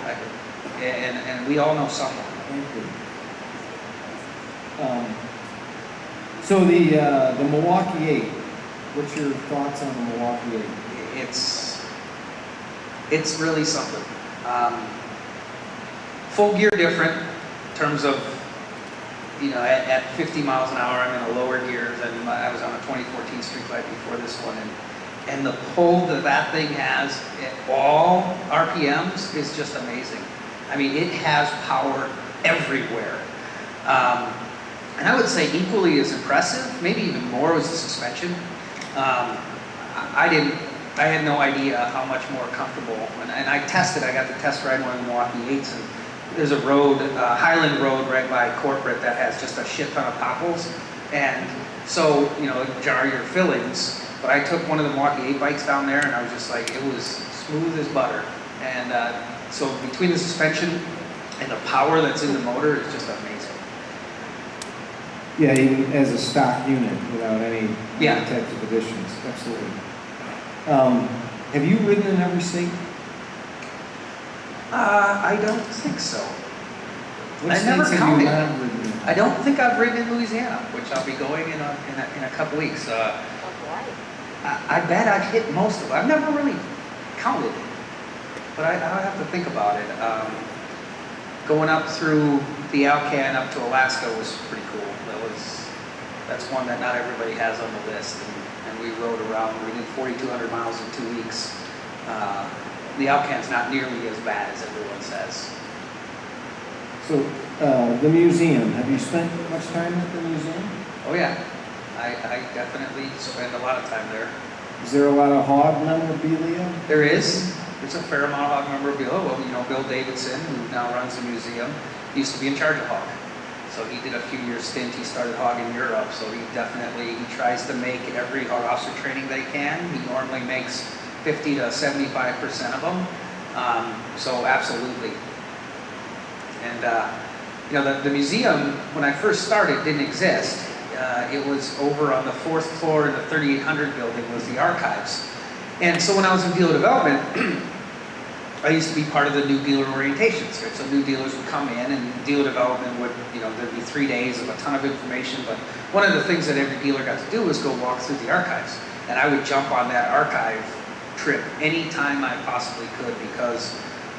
And we all know someone. Thank you. So the Milwaukee 8, what's your thoughts on the Milwaukee 8? It's really something. Full gear different in terms of, at 50 miles an hour, I'm in a lower gear than I was on a 2014 Street Glide before this one. And the pull that thing has at all RPMs is just amazing. I mean, it has power everywhere. And I would say equally as impressive, maybe even more, was the suspension. I had no idea how much more comfortable, and I got to test ride one of the Milwaukee 8s, and there's a road, Highland Road right by corporate that has just a shit ton of potholes, and so, it jar your fillings, but I took one of the Milwaukee 8 bikes down there, and I was just like, it was smooth as butter, and so between the suspension and the power that's in the motor, it's just amazing. Yeah, even as a stock unit, without any Yeah. types of additions, absolutely. Have you ridden in every state? I don't think so. What I never states have you counted. not ridden in? I don't think I've ridden in Louisiana, which I'll be going in a couple weeks. I bet I've hit most of it. I've never really counted, but I'll have to think about it. Going up through the Alcan up to Alaska was pretty cool. That's one that not everybody has on the list, and we rode around. We did 4,200 miles in 2 weeks. The Alcan's not nearly as bad as everyone says. So, the museum, have you spent much time at the museum? Oh yeah, I definitely spend a lot of time there. Is there a lot of hog memorabilia? There's a fair amount of hog memorabilia. Well, Bill Davidson, who now runs the museum, used to be in charge of hog. So he did a few years stint. He started hog in Europe. So he tries to make every hog officer training they can. He normally makes 50 to 75% of them. So absolutely. And the museum, when I first started, didn't exist. It was over on the 4th floor in the 3800 building was the archives. And so when I was in dealer development, I used to be part of the new dealer orientations, right? So new dealers would come in, and dealer development would, there'd be 3 days of a ton of information. But one of the things that every dealer got to do was go walk through the archives. And I would jump on that archive trip anytime I possibly could, because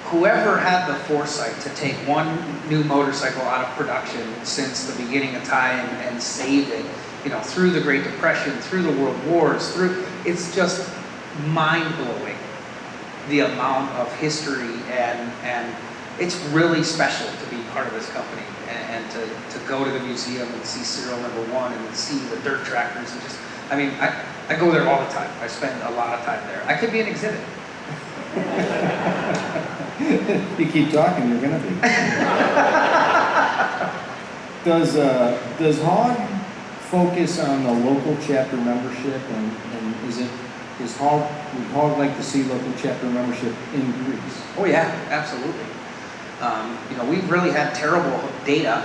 whoever had the foresight to take one new motorcycle out of production since the beginning of time and save it, through the Great Depression, through the World Wars, it's just mind-blowing, the amount of history, and it's really special to be part of this company and to go to the museum and see serial number 1 and see the dirt tractors and just, I go there all the time. I spend a lot of time there. I could be an exhibit. You keep talking, you're gonna be. Does Hog focus on the local chapter membership, and would Hog like to see local chapter membership increase? Oh yeah, absolutely. We've really had terrible data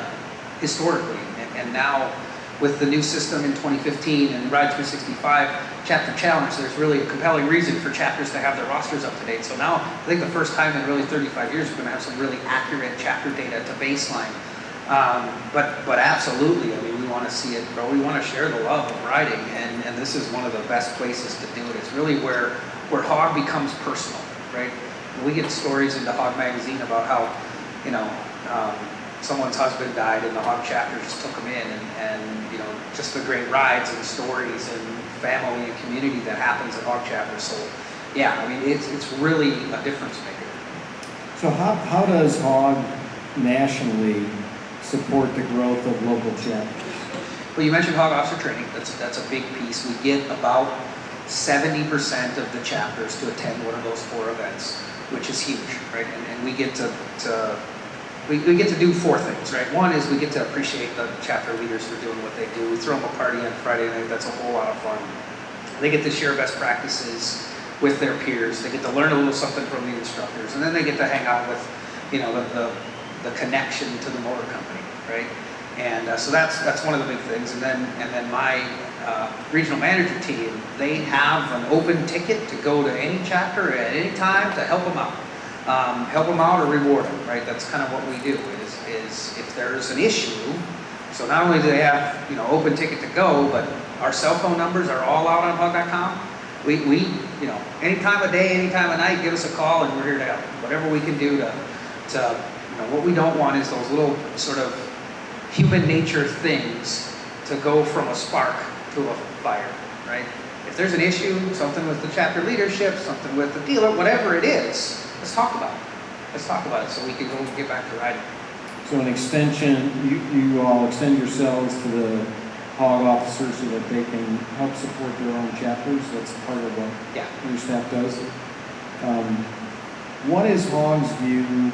historically, and now with the new system in 2015 and Ride 365 Chapter Challenge, there's really a compelling reason for chapters to have their rosters up to date. So now, I think the first time in really 35 years, we're going to have some really accurate chapter data to baseline. But absolutely, we want to see it grow. We want to share the love of riding, and this is one of the best places to do it. It's really where Hog becomes personal, right? We get stories into Hog Magazine about how, someone's husband died and the Hog chapter just took them in, and just the great rides and stories and family and community that happens at Hog chapter. So yeah, it's really a difference maker. So how does Hog nationally support the growth of local chapters? Well, you mentioned Hog officer training. That's a big piece. We get about 70% of the chapters to attend one of those 4 events, which is huge, right? And we get to we get to do 4 things, right? One is we get to appreciate the chapter leaders for doing what they do. We throw them a party on Friday night. That's a whole lot of fun. They get to share best practices with their peers. They get to learn a little something from the instructors, and then they get to hang out with, the connection to the motor company, right? And so that's one of the big things. And then my regional manager team, they have an open ticket to go to any chapter at any time to help them out. Help them out or reward them, right? That's kind of what we do, is if there's an issue, so not only do they have, open ticket to go, but our cell phone numbers are all out on hug.com. We any time of day, any time of night, give us a call and we're here to help. Whatever we can do to what we don't want is those little sort of human nature things to go from a spark to a fire, right? If there's an issue, something with the chapter leadership, something with the dealer, whatever it is, let's talk about it. Let's talk about it so we can go and get back to riding. So an extension, you all extend yourselves to the hog officers so that they can help support their own chapters. That's part of what your staff does. What is Hog's view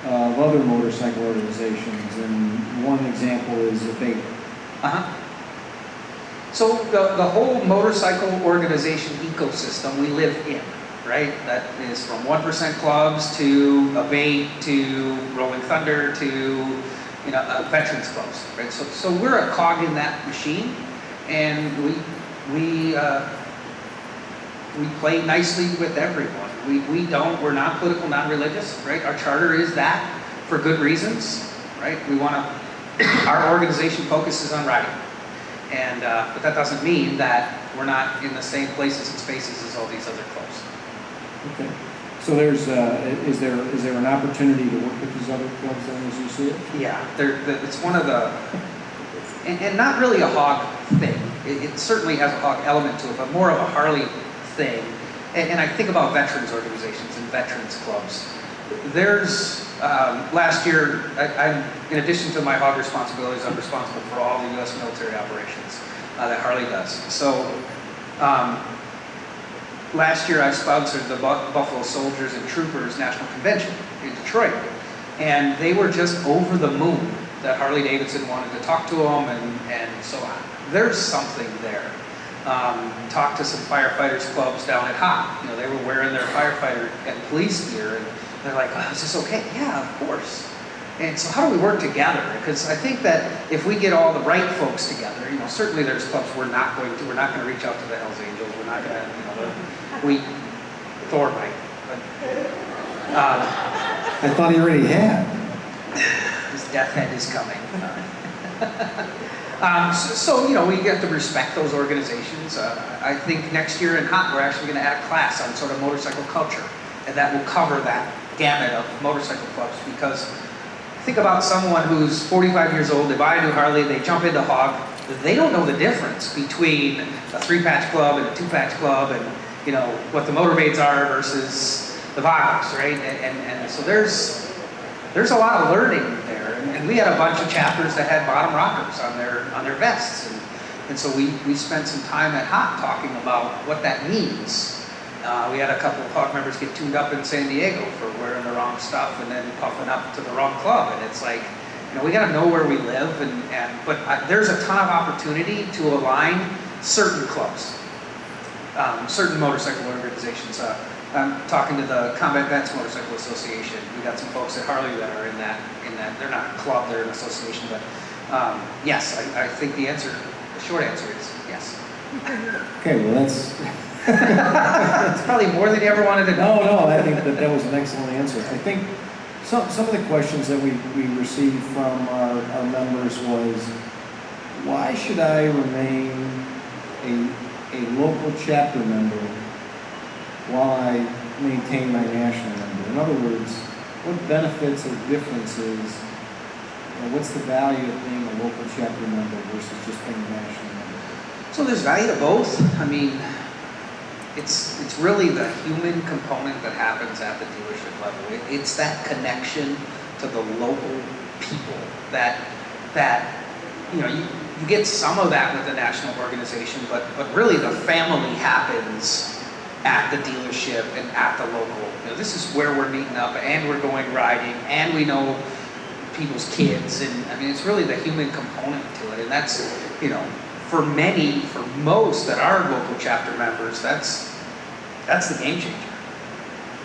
of other motorcycle organizations? And one example is a beta. So the whole motorcycle organization ecosystem we live in, right? That is from 1% clubs to Abate to Rolling Thunder to veterans clubs, right? So we're a cog in that machine, and we play nicely with everyone. We're not political, not religious, right? Our charter is that for good reasons, right? Our organization focuses on riding, and but that doesn't mean that we're not in the same places and spaces as all these other clubs. Okay. So is there an opportunity to work with these other clubs then as you see it? Yeah, it's one of the, and not really a hog thing. It certainly has a hog element to it, but more of a Harley thing. And I think about veterans organizations and veterans clubs. There's, last year, in addition to my hog responsibilities, I'm responsible for all the U.S. military operations that Harley does. So, last year I sponsored the Buffalo Soldiers and Troopers National Convention in Detroit, and they were just over the moon that Harley-Davidson wanted to talk to them, and so there's something there. Talked to some firefighters clubs down at HOP. They were wearing their firefighter and police gear, and they're like, "Oh, is this okay?" "Yeah, of course." And so how do we work together? Because I think that if we get all the right folks together, certainly there's clubs we're not going to reach out to the Hells Angels. We're not going to, Thor might. But, I thought he already had. his death head is coming. So we have to respect those organizations. I think next year in HOT we're actually going to add a class on sort of motorcycle culture, and that will cover that gamut of motorcycle clubs. Because think about someone who's 45 years old, they buy a new Harley, they jump into hog, they don't know the difference between a 3-patch club and a 2-patch club, and what the motormaids are versus the Vagos, right? And so there's a lot of learning there. And we had a bunch of chapters that had bottom rockers on their vests, and so we spent some time at HOT talking about what that means. We had a couple of hog members get tuned up in San Diego for wearing the wrong stuff and then puffing up to the wrong club, and it's like, we got to know where we live, but there's a ton of opportunity to align certain clubs, certain motorcycle organizations. I'm talking to the Combat Vets Motorcycle Association. We got some folks at Harley that are in that. They're not a club, they're an association, but yes, I think the short answer is yes. Okay, well that's... It's probably more than you ever wanted to know. No, I think that was an excellent answer. I think some of the questions that we received from our members was, why should I remain a local chapter member while I maintain my national number? In other words, what benefits or differences, what's the value of being a local chapter member versus just being a national member? So there's value to both. I mean, it's really the human component that happens at the dealership level. It's that connection to the local people that you get some of that with the national organization, but really the family happens at the dealership and at the local. This is where we're meeting up, and we're going riding, and we know people's kids, and I mean, it's really the human component to it, and that's, for most that are local chapter members, that's the game changer.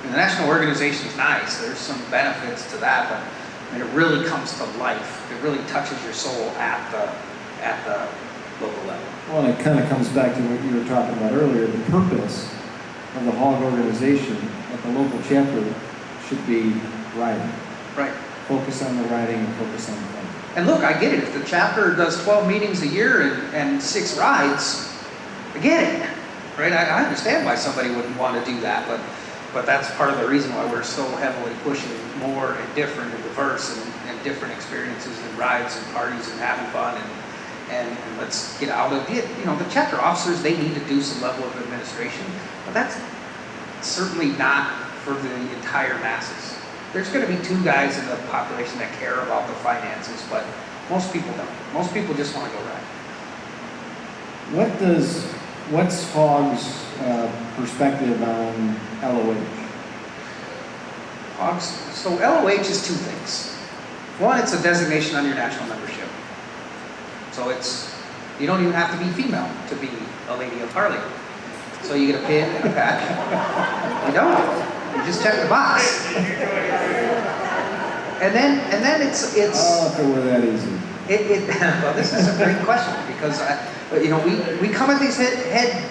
And the national organization is nice. There's some benefits to that, but it really comes to life. It really touches your soul at the local level. Well, and it kind of comes back to what you were talking about earlier. The purpose of the hog organization at the local chapter should be riding. Right. Focus on the riding and focus on the fun. And look, I get it. If the chapter does 12 meetings a year and 6 rides, I get it. Right? I understand why somebody wouldn't want to do that, but that's part of the reason why we're so heavily pushing more and different and diverse and different experiences and rides and parties and having fun and let's get out of it. You know, the chapter officers, they need to do some level of administration, but that's certainly not for the entire masses. There's going to be 2 guys in the population that care about the finances, but most people don't. Most people just want to go ride. What's Hog's perspective on LOH? Hogs. So LOH is 2 things. One, it's a designation on your national membership. So you don't even have to be female to be a lady of Harley. So you get a pin and a patch. You don't. You just check the box. And then it's. Oh, if it were that easy. Well, this is a great question because we come at these head.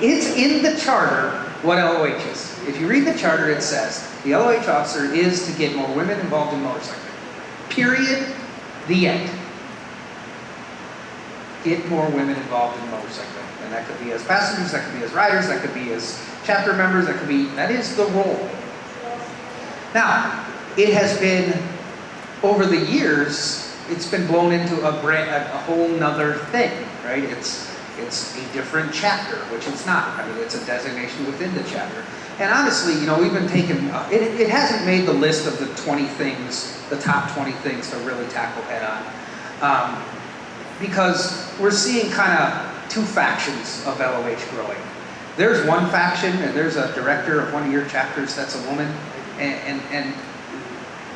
It's in the charter what LOH is. If you read the charter, it says the LOH officer is to get more women involved in motorcycling. Period. The end. Get more women involved in motorcycling, and that could be as passengers, that could be as riders, that could be as chapter members, that is the role. Now, it has been over the years. It's been blown into a whole nother thing, right? It's a different chapter, which it's not. I mean, it's a designation within the chapter. And honestly, we've been taking, it hasn't made the list of the 20 things, the top 20 things to really tackle head on. Because we're seeing kind of 2 factions of LOH growing. There's one faction, and there's a director of one of your chapters that's a woman, and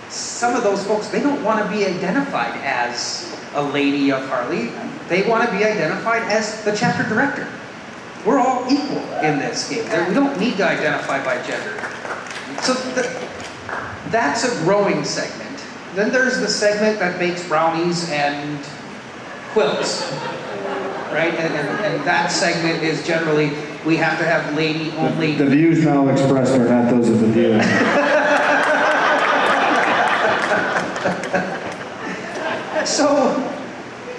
some of those folks, they don't want to be identified as a lady of Harley. They want to be identified as the chapter director. We're all equal in this game. We don't need to identify by gender. So that's a growing segment. Then there's the segment that makes brownies and quilts, right? And that segment is generally, we have to have lady only. The views now expressed are not those of the viewer.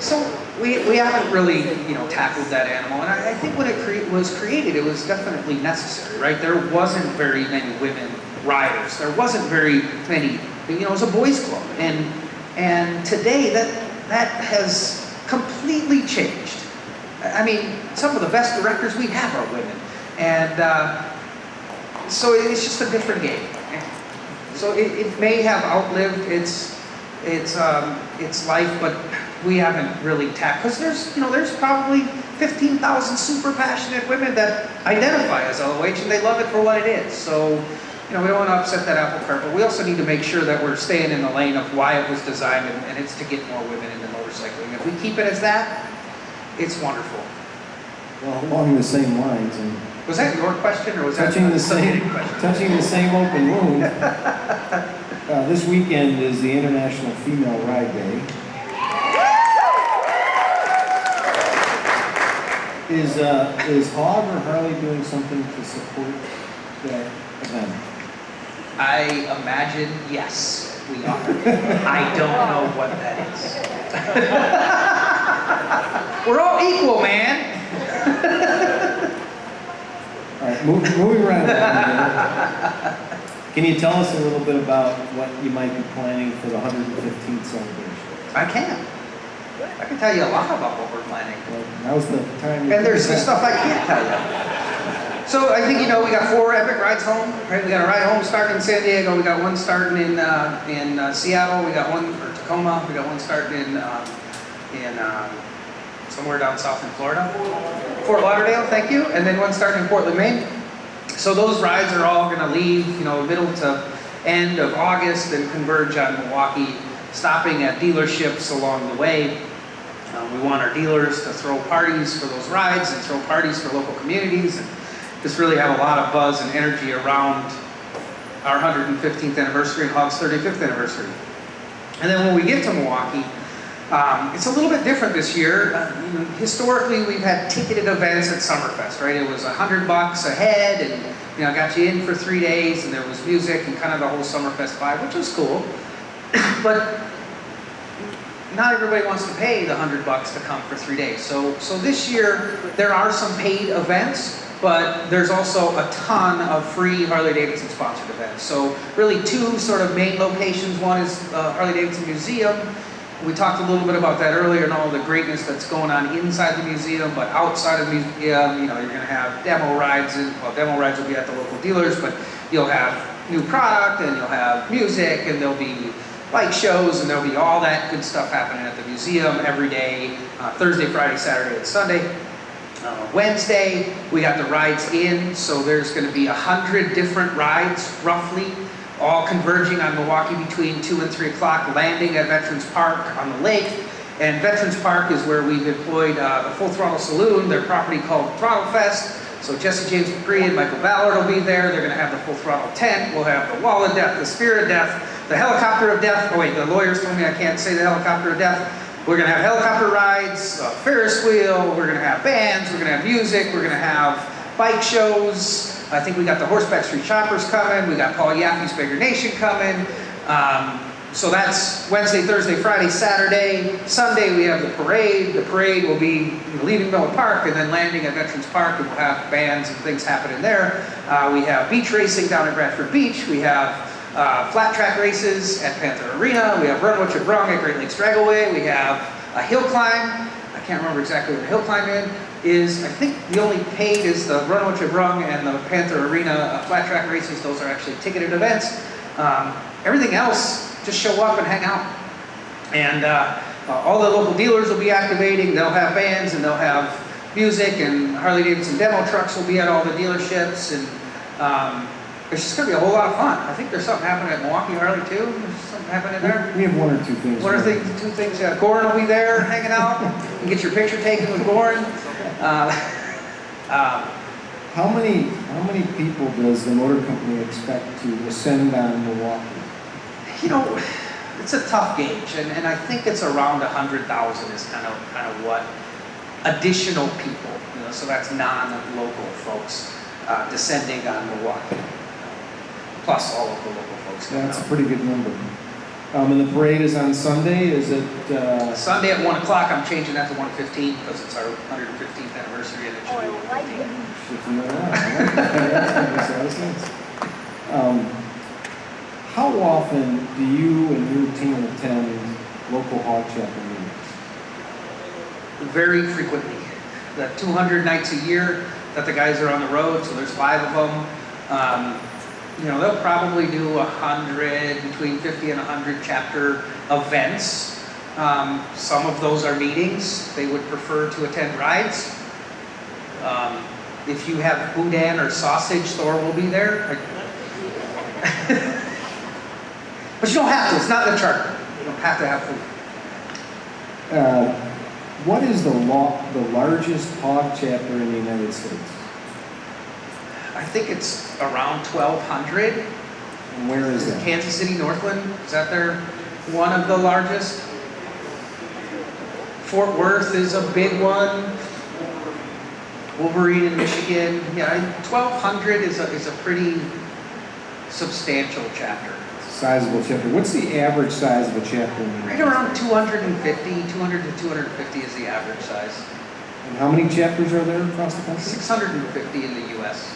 So we haven't really tackled that animal, and I think when it was created, it was definitely necessary, right? There wasn't very many women riders. There wasn't very many. It was a boys' club, and today that has completely changed. I mean, some of the best directors we have are women, and so it's just a different game. So it may have outlived its life, but we haven't really tackled, because there's probably 15,000 super passionate women that identify as LOH and they love it for what it is. So we don't want to upset that apple cart, but we also need to make sure that we're staying in the lane of why it was designed, and it's to get more women into motorcycling. If we keep it as that, it's wonderful. Well, along the same lines, and was that your question, or was touching that the same question? touching the same open wound? This weekend is the International Female Ride Day. Is Hog or Harley doing something to support that event? I imagine yes, we are. I don't know what that is. We're all equal, man. All right, moving right along. Can you tell us a little bit about what you might be planning for the 115th celebration? I can tell you a lot about what we're planning. Well, now's the time. And there's some stuff I can't tell you. So I think we got 4 epic rides home. Right? We got a ride home starting in San Diego. We got one starting in Seattle. We got one or Tacoma. We got one starting in somewhere down south in Florida, Fort Lauderdale. Thank you. And then one starting in Portland, Maine. So those rides are all going to leave, middle to end of August and converge on Milwaukee, stopping at dealerships along the way. We want our dealers to throw parties for those rides and throw parties for local communities and just really have a lot of buzz and energy around our 115th anniversary and Hog's 35th anniversary. And then when we get to Milwaukee, It's a little bit different this year. Historically, we've had ticketed events at Summerfest, right? It was $100 a head, and got you in for 3 days, and there was music and kind of the whole Summerfest vibe, which was cool. But not everybody wants to pay the $100 to come for 3 days. So this year there are some paid events, but there's also a ton of free Harley-Davidson sponsored events. So really two sort of main locations. One is Harley-Davidson Museum. We talked a little bit about that earlier and all the greatness that's going on inside the museum, but outside of the museum, you're going to have demo rides. Demo rides will be at the local dealers, but you'll have new product and you'll have music and there'll be bike shows and there'll be all that good stuff happening at the museum every day, Thursday, Friday, Saturday, and Sunday. Wednesday, we got the rides in, so there's going to be 100 different rides, roughly, all converging on Milwaukee between 2 and 3 o'clock, landing at Veterans Park on the lake. And Veterans Park is where we've employed the Full Throttle Saloon, their property called Throttle Fest. So Jesse James McCree and Michael Ballard will be there. They're going to have the Full Throttle tent. We'll have the Wall of Death, the Spear of Death, the Helicopter of Death. Oh wait, the lawyers told me I can't say the Helicopter of Death. We're going to have helicopter rides, a Ferris wheel, we're going to have bands, we're going to have music, we're going to have bike shows. I think we got the Horseback Street Choppers coming, we got Paul Yaffe's Bigger Nation coming. So that's Wednesday, Thursday, Friday, Saturday. Sunday we have the parade. The parade will be leaving Miller Park and then landing at Veterans Park, and we'll have bands and things happening there. We have beach racing down at Bradford Beach. We have flat track races at Panther Arena. We have Run What You Brung at Great Lakes Dragaway. We have a hill climb. I can't remember exactly what the hill climb is. I think the only paid is the Run What You Brung and the Panther Arena flat track races. Those are actually ticketed events. Everything else, just show up and hang out. And all the local dealers will be activating. They'll have bands and they'll have music, and Harley-Davidson demo trucks will be at all the dealerships. And it's just going to be a whole lot of fun. I think there's something happening at Milwaukee Harley too. There's something happening there. We have one or two things. One or two things. Yeah, Goran will be there hanging out. You can get your picture taken with Goran. How many people does the motor company expect to ascend on Milwaukee? It's a tough gauge, and I think it's around 100,000 is kind of what additional people. So that's non-local folks descending on Milwaukee, plus all of the local folks. That's a pretty good number. And the parade is on Sunday. Is it Sunday at 1 o'clock? I'm changing that to 1:15 because it's our 115th anniversary, and it should be 1:15. Shifting that around. That makes a lot of sense. How often do you and your team attend local hog chapter meetings? Very frequently. The 200 nights a year that the guys are on the road, so there's 5 of them. They'll probably do 100, between 50 and 100 chapter events. Some of those are meetings. They would prefer to attend rides. If you have boudin or sausage, Thor will be there. But you don't have to. It's not in the charter. You don't have to have food. What is the largest hog chapter in the United States? I think it's around 1,200. And where is that? Kansas City, Northland. Is that one of the largest? Fort Worth is a big one. Wolverine in Michigan. Yeah, 1,200 is a pretty substantial chapter. Sizable chapter. What's the average size of a chapter in the Right United around 250, 200 to 250 is the average size. States? And how many chapters are there across the country? 650 in the U.S.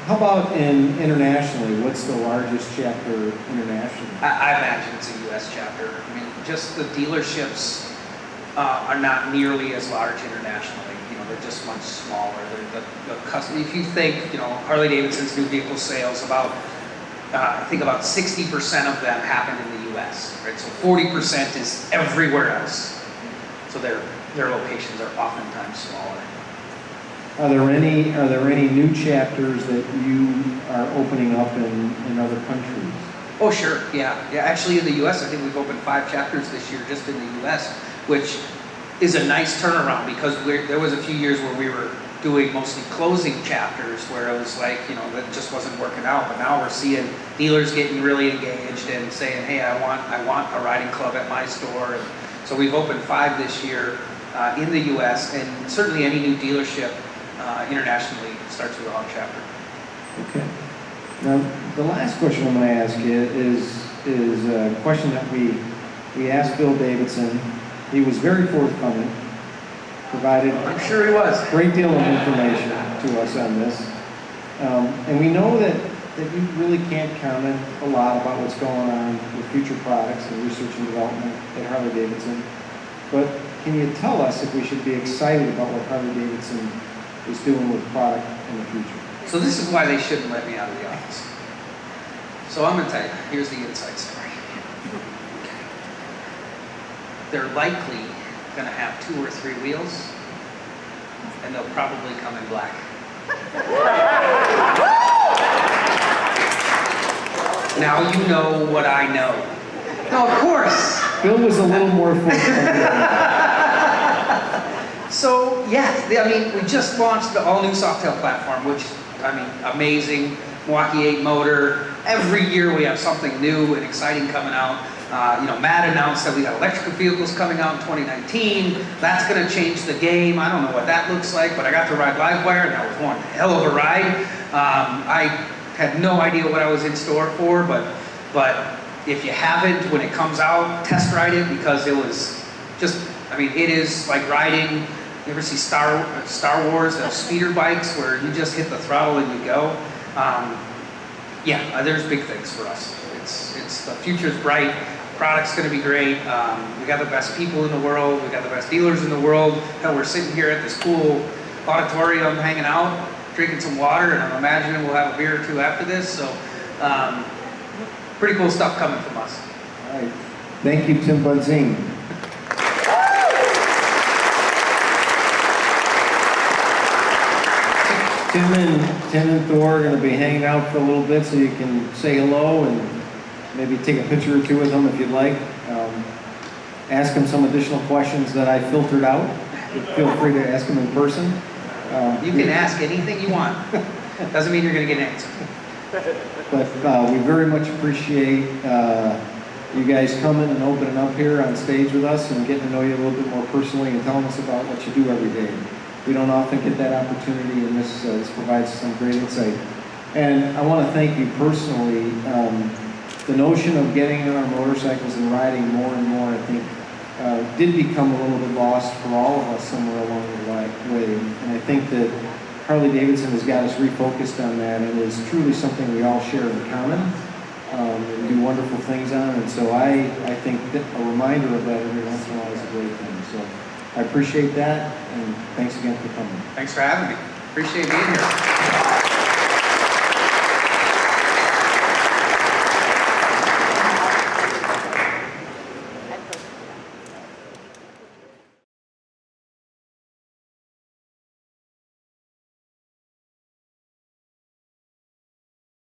How about internationally? What's the largest chapter internationally? I imagine it's a U.S. chapter. I mean, just the dealerships are not nearly as large internationally. They're just much smaller. If you think, Harley-Davidson's new vehicle sales, I think about 60% of them happen in the U.S. Right, so 40% is everywhere else. So their locations are oftentimes smaller. Are there any new chapters that you are opening up in other countries? Oh, sure. Yeah. Actually, in the U.S., I think we've opened 5 chapters this year just in the U.S., which is a nice turnaround because there was a few years where we were doing mostly closing chapters where it was like, that just wasn't working out. But now we're seeing dealers getting really engaged and saying, hey, I want a riding club at my store. And So we've opened 5 this year in the U.S., and certainly any new dealership internationally starts with a hog chapter. Okay. Now, the last question I'm going to ask you is a question that we asked Bill Davidson. He was very forthcoming, provided I'm sure he was. a great deal of information to us on this. And we know that you really can't comment a lot about what's going on with future products and research and development at Harley-Davidson. But can you tell us if we should be excited about what Harley-Davidson is doing with product in the future? So this is why they shouldn't let me out of the office. So I'm going to tell you, here's the inside story. They're likely going to have 2 or 3 wheels, and they'll probably come in black. Now you know what I know. No, of course. Bill was a little more forthcoming. So yeah, I mean, we just launched the all-new Softail platform, which, I mean, amazing. Milwaukee 8 motor. Every year we have something new and exciting coming out. Matt announced that we got electric vehicles coming out in 2019. That's going to change the game. I don't know what that looks like, but I got to ride Livewire, and that was one hell of a ride. I had no idea what I was in store for, but if you haven't, when it comes out, test ride it, because it was just, I mean, it is like riding. You ever see Star Wars, those speeder bikes where you just hit the throttle and you go? There's big things for us. It's the future's bright. Product's going to be great. We got the best people in the world. We got the best dealers in the world. Hell, we're sitting here at this cool auditorium, hanging out, drinking some water, and I'm imagining we'll have a beer or 2 after this. So, pretty cool stuff coming from us. All right. Thank you, Tim Budzien. Tim and Thor are going to be hanging out for a little bit, so you can say hello and maybe take a picture or 2 with them if you'd like. Ask them some additional questions that I filtered out. Feel free to ask them in person. You can ask anything you want. Doesn't mean you're going to get an answer. But we very much appreciate you guys coming and opening up here on stage with us and getting to know you a little bit more personally and telling us about what you do every day. We don't often get that opportunity, and this provides some great insight. And I want to thank you personally. The notion of getting on our motorcycles and riding more and more, I think, did become a little bit lost for all of us somewhere along the way. And I think that Harley-Davidson has got us refocused on that, and is truly something we all share in common and do wonderful things on. And so I think that a reminder of that every once in a while is a great thing. So I appreciate that, and thanks again for coming. Thanks for having me. Appreciate being here.